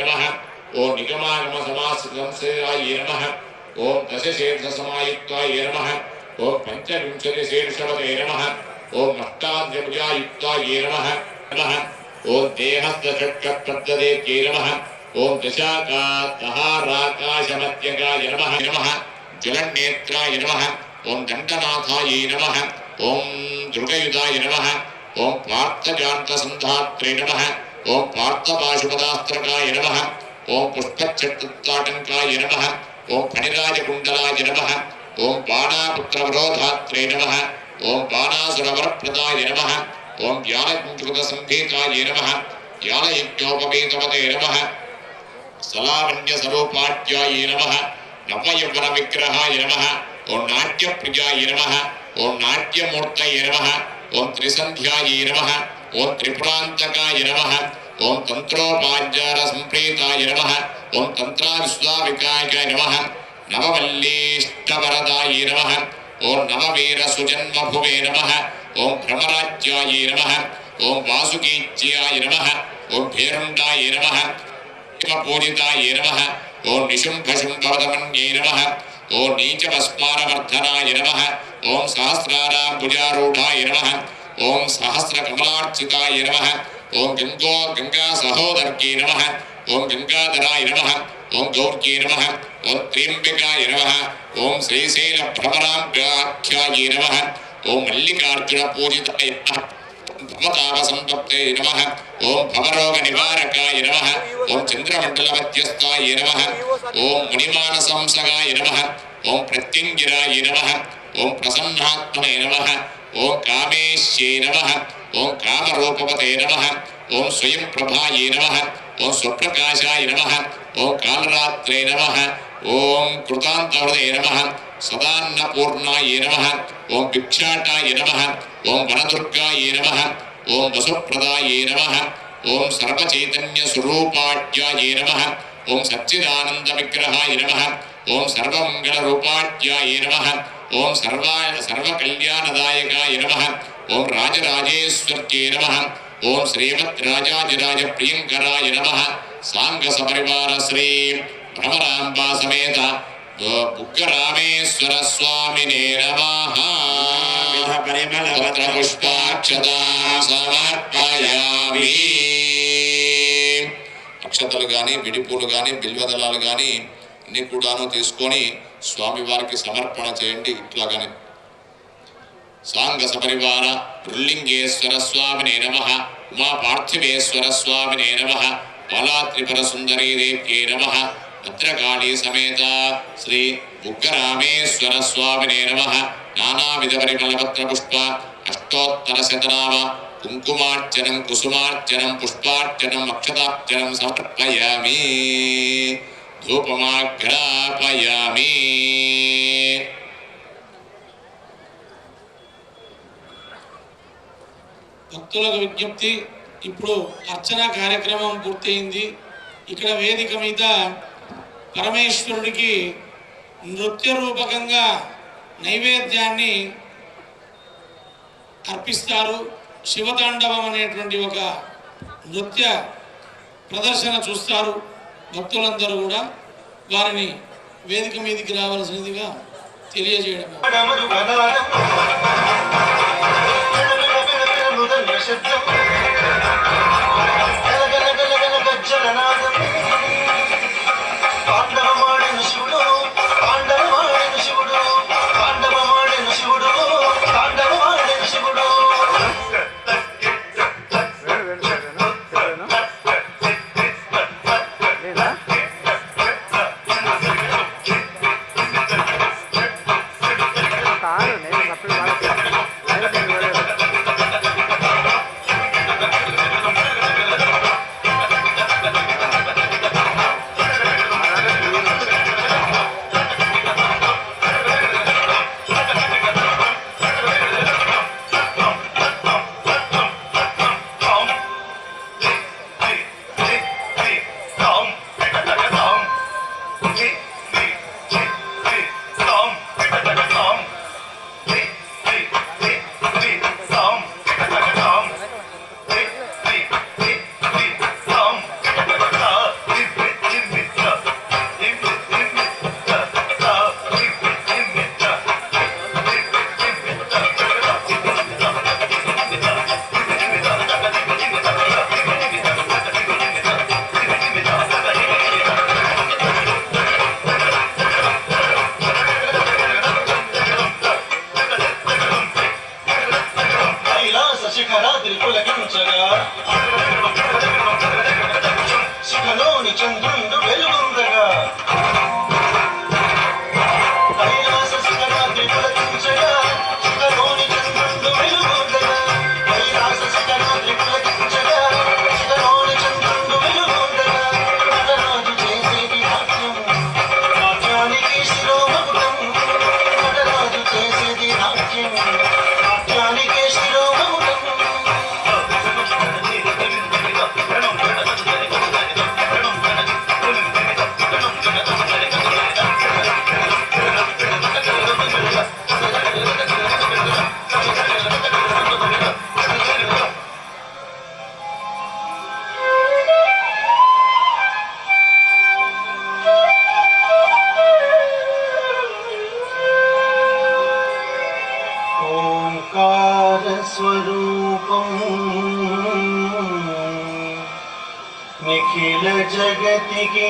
నమః ఓం నిగమాగమ సమాశ్రితాయ నమః ఓం దశశీర్షసమాయుక్తాయ నమః ఓం పంచవింశతి శీర్షవతే నమః ఓం అష్టాద్యభుజాయుక్తాయ నమః ఓం దేహస్థషట్కప్రద్యతే నమః ఓం దశాకాశమత్యగాయ నమః జ్వలన్నేత్రాయ నమః ఓం దండనాథాయ నమః ఓం దుర్గయుధాయ నమః ఓం పార్థజాంతసంధాత్రే నమః ఓం పార్థపాశుపదాస్త్రకాయ నమః ఓం పుష్పచ్చట్టుత్తాటంకాయ నమః ఓం ఫణిరాజకుండలాయ నమః ఓం బాణాపుత్రవరోధాత్రే నమః ఓం బాణాసురవరప్రదాయ నమః ఓం జ్ఞానకృతసంభీతాయ నమః జ్ఞానయజ్ఞోపవీతవతే నమః సలావణ్యస్వరూపాఢ్యాయ నమః నవయవ్వన విగ్రహాయ నమః ఓం నాట్యప్రియాయ నమః ఓం నాట్యమూర్తయే నమః ఓం త్రిసంధ్యాయ నమః ఓం త్రిపురాంతకాయ నమః ఓం తంత్రోపాచార సంప్రీతాయ నమః ఓం తంత్రావిశ్వావికాయ నమః నవవల్లీష్టవరదాయ నమః ఓం నవవీర సుజన్మభువే నమః ఓం భ్రమరాజ్యాయ నమః ఓం వాసుకీజ్యాయ నమః ఓం భేరుండాయ నమః పూజితాయ నమః ఓం నిశుంభశుంభవదమన్యే నమః ఓం నీచభస్మారవర్ధనాయ నమః ఓం సహస్రారాంబుజారూఢాయ నమః ఓం సహస్రకమలార్చితాయ నమః ఓం గంగా సహోదర్గే నమః ఓం గంగాధరాయ నమః ఓం గౌర్గే నమః ఓం త్ర్యంబకాయ నమః ఓం శ్రీశైలభ్రమరాంబ్యాఖ్యాయ నమః ఓం మల్లికార్జున పూజితాయ నమః భవతాపసంపత్తే నమః ఓం భవరోగ నివారకాయ నమః ఓం చంద్రమండలమధ్యస్థాయ నమః ఓం మునిమానసంసగాయ నమః ఓం ప్రత్యంగిరాయ నమః ఓం ప్రసన్నాత్మనే నమః ఓం కామేశ్యే నమః ఓం కామరూపవతే నమః ఓం స్వయం ప్రభాయ నమః ఓం స్వప్రకాశాయ నమః ఓం కాలరాత్రే నమః ఓం కృతాంతవదే నమః సదాన్నపూర్ణాయ నమః ఓం భిక్షాటాయ నమః ఓం వనదుర్గాయ నమః ఓం వసుప్రదాయ నమః ఓం సర్వచైతన్య స్వరూపాఢ్యాయ నమః ఓం సచ్చిదానంద విగ్రహాయ నమః ఓం సర్వమంగళ రూపాఢ్యాయ నమః ఓం సర్వకళ్యాణదాయకాయ నమః ఓం రాజరాజేశ్వర్యే నమః ఓం శ్రీమద్రాజాదిరాజ ప్రియంకరాయ నమః సాంగ సపరివార శ్రీ భ్రమరాంబా సమేత బుగ్గరామేశ్వర స్వామినే నమః పుష్పాక్షతాం సమర్పయామి. అక్షతలు కానీ విడిపూలు కానీ బిల్వదళాలు కానీ అన్ని కూడాను తీసుకొని స్వామివారికి సమర్పణ చేయండి. ఇట్లాగానే సాంగ సపరివార పుల్లింగేశ్వర స్వామినే నమః ఉమా పార్థివేశ్వర స్వామినే నమః బాలా త్రిపుర సుందరీ దేవ్యే నమః భద్రకాళీ సమేత శ్రీ బుగ్గరామేశ్వర స్వామినే నమః నానావిధ పరిమళపత్ర పుష్ప అష్టోత్తర శతనామ కుంకుమార్చనం కుసుమార్చనం పుష్పార్చనం అక్షతార్చనం సమర్పయామి. ధూపమాఘ్రాపయామి. భక్తులకు విజ్ఞప్తి, ఇప్పుడు అర్చనా కార్యక్రమం పూర్తయింది. ఇక్కడ వేదిక మీద పరమేశ్వరుడికి నృత్య రూపకంగా నైవేద్యాన్ని అర్పిస్తారు. శివతాండవం అనేటువంటి ఒక నృత్య ప్రదర్శన చూస్తారు. భక్తులందరూ కూడా వారిని వేదిక మీదకి రావాల్సినదిగా తెలియజేయడం. చంద్రుండు వెలుగుందగా కైలాస శిఖరాద్రి పులకించగా శిఖలోని చంద్రుండు వెలుగుందగా కైలాస శిఖరాద్రి పులకించగా శిఖలోని చంద్రుండు వెలుగుందగా నటరాజు చేసేది నాట్యం నాట్యానికి శిరోమకుటం నటరాజు చేసేది నాట్యం నాట్యానికి శిరోమకుటం स्वरूपं निखिल जगतिकी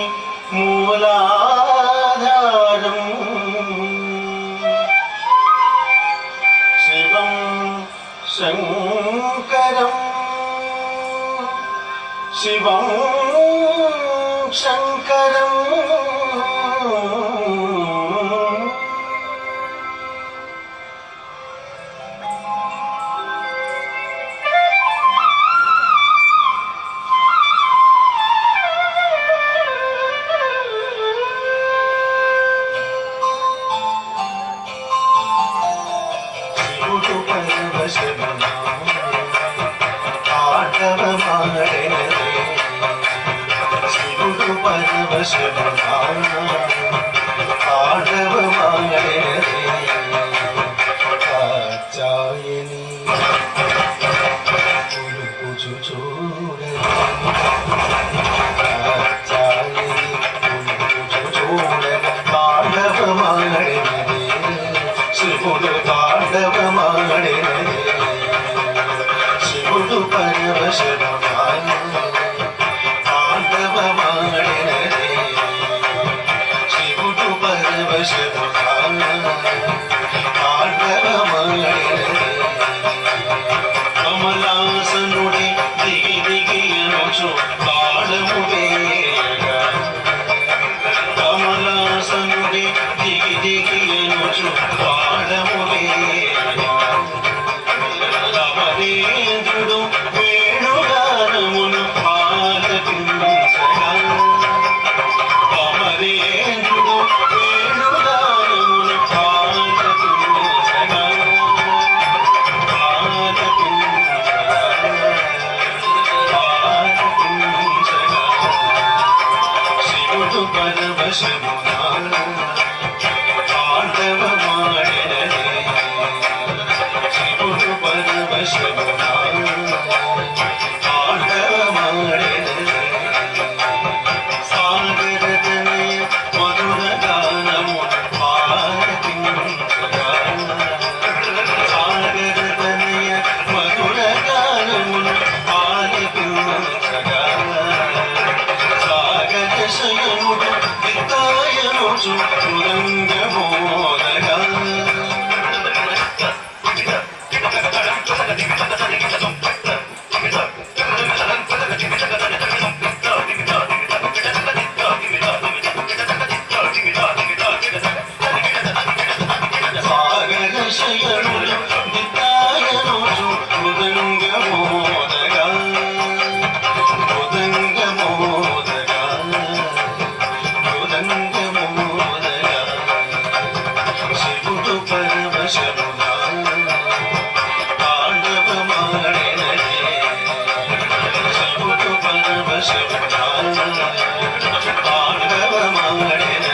मूलाधारं शिवं शंकरं शिवं शंकरं శివుడు కమలాసనుడి దిగి దిగి అనుచు తాళము వేయగా కమలాసనుడి దిగి దిగి అనుచు తాళము వేయగా కమలేంద్రుడు వేణుగానమును ఆలపించగా కమలేంద్రుడు వేణుగానమును ఆలపించగా శివుడు పరవశమునా తాండవమాడెననే శివుడు పరవశమునా అనుచు మృదంగమోదగా శయనులు నితాయనుచు మృదంగమోదగా మృదంగమోదగా మృదంగమోదగా శివుడు పరవశముగా తాండవమాడినదే శివుడు పరవశముగా తాండవమాడినదే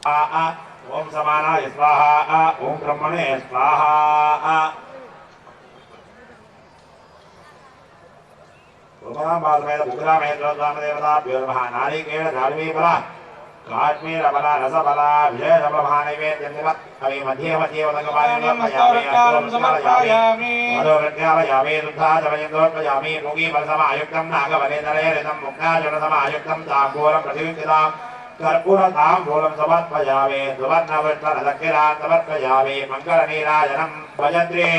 ओम समानाय स्वाहा ओम ब्रह्मणे स्वाहा ओमाबालमेद उग्रामेन्द्रोद्वामदेवताभ्यो नमः नारिकेळ धार्मीफला काश्मीरफला रसफला विशेषप्रभानैवेद्यं अवि मध्ये मध्ये वदङ्गपालयामि मधुरज्ञालयामि दुग्धाचमयन्दोत्पयामि मुगीफलसमायुक्तं नागवनेतरे ऋतं मुक्ताचरणसमायुक्तं ताम्बूलं प्रतियुक्तितां कर्पूरताम्बूलं समर्पयामि सुवर्णवृत्तरदक्षिणां समर्पयामि मङ्गलनीराजनं भजन्त्रे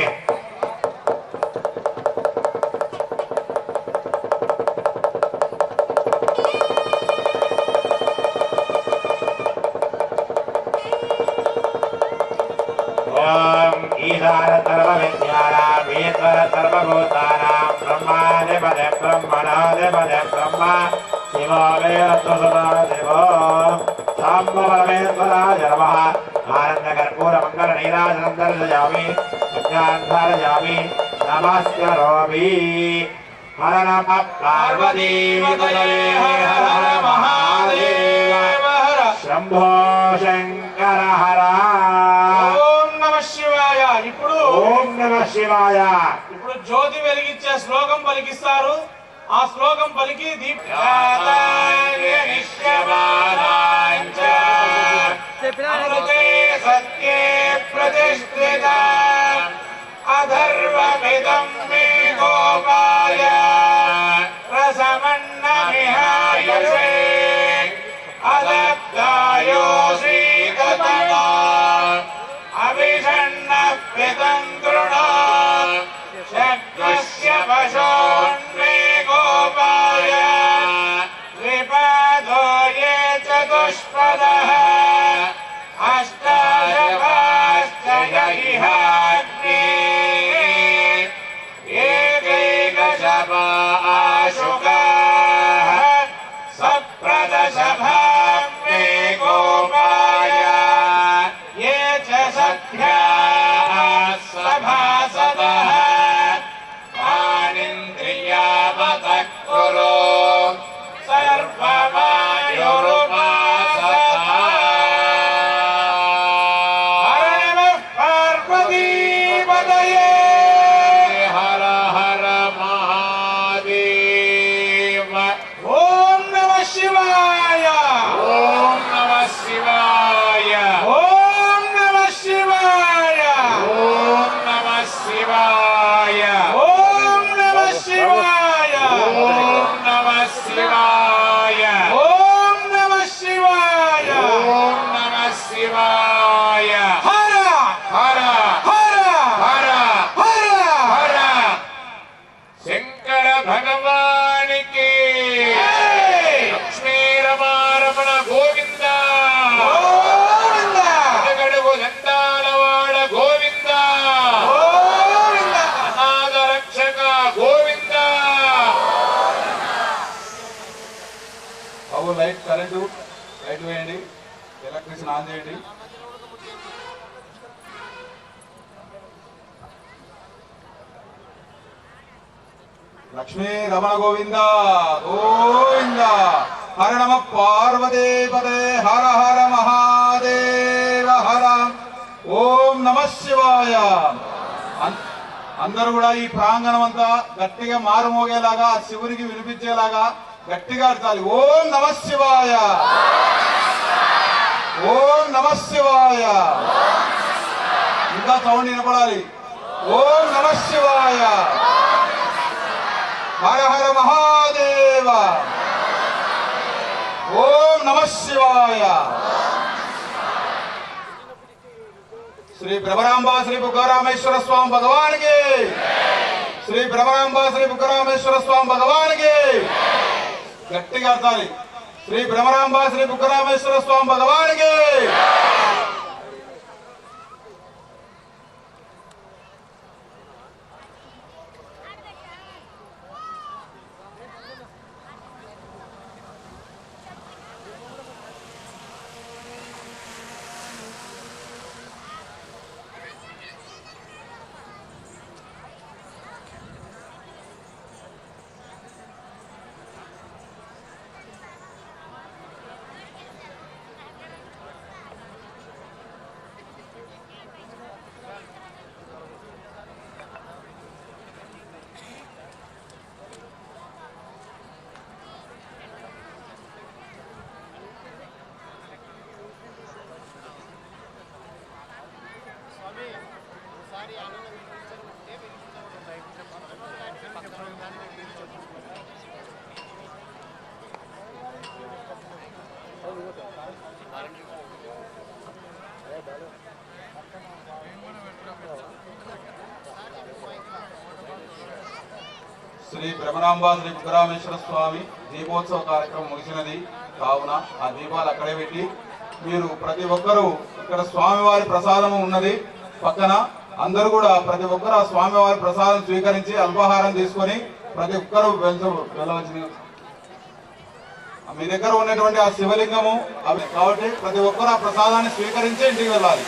सर्वभूतानां ब्रह्मादिपदे ब्रह्मणादिपदे ब्रह्मा शिवो वेदसुतदेवो साम्बवरमेश्वराय नमः आनन्दकर्पूरमङ्गलनीराजनं दर्शयामि विज्ञान्धारयामि नमस्करोमि हर नमः पार्वतीपतये हर हर महादेव शम्भो शङ्कर हर ఓం నమః శివాయ. ఇప్పుడు జ్యోతి వెలిగించే శ్లోకం పలికిస్తారు. ఆ శ్లోకం పలికి సత్యే ప్రతిష్ఠిత అధర్వమిదం మే గోపాయ రసమన్నమిహాయసే అలబ్ధాయో శ్రీకతమా अभिषण्णपितन्द्रुणा शक्तस्य पशोन्मे गोपाय द्विपादो ये चतुष्पद కరెంటు లైట్ వేయండి, ఎలక్ట్రిసిటీ ఆన్ చేయండి. లక్ష్మీ రమణ గోవింద గోవింద. హర నమ పార్వతీపదే హర హర మహాదేవ హర. ఓం నమ శివాయ. అందరూ కూడా ఈ ప్రాంగణం అంతా గట్టిగా మారుమోగేలాగా శివునికి వినిపించేలాగా గట్టిగా అర్థాలి. ఓం నమ శివాయ, ఓం నమ శివాయ. ఇంకా సౌండ్ వినపడాలి. ఓం నమ శివాయ, హర హర మహాదేవ. ఓం నమ శివాయ. శ్రీ భ్రమరాంబ శ్రీ బుగ్గరామేశ్వర స్వామి భగవానికి, శ్రీ భ్రమరాంబ శ్రీ బుగ్గరామేశ్వర స్వామి భగవానికి. గట్టిగా అర్థాలి. శ్రీ భ్రమరాంబ శ్రీ బుగ్గరామేశ్వర స్వామి భగవానికి. శ్రీ భ్రమరాంబ శ్రీ బుగ్గరామేశ్వర స్వామి దీపోత్సవ కార్యక్రమం ముగిసినది కావున ఆ దీపాలు అక్కడే పెట్టి మీరు ప్రతి ఒక్కరూ ఇక్కడ స్వామివారి ప్రసాదము ఉన్నది పక్కన, అందరూ కూడా ప్రతి ఒక్కరు ఆ స్వామివారి ప్రసాదం స్వీకరించి అల్పాహారం తీసుకొని ప్రతి ఒక్కరూ వెళ్ళవలసింది. మీ దగ్గర ఉన్నటువంటి ఆ శివలింగము అవి కాబట్టి ప్రతి ఒక్కరు ఆ ప్రసాదాన్ని స్వీకరించి ఇంటికి వెళ్ళాలి.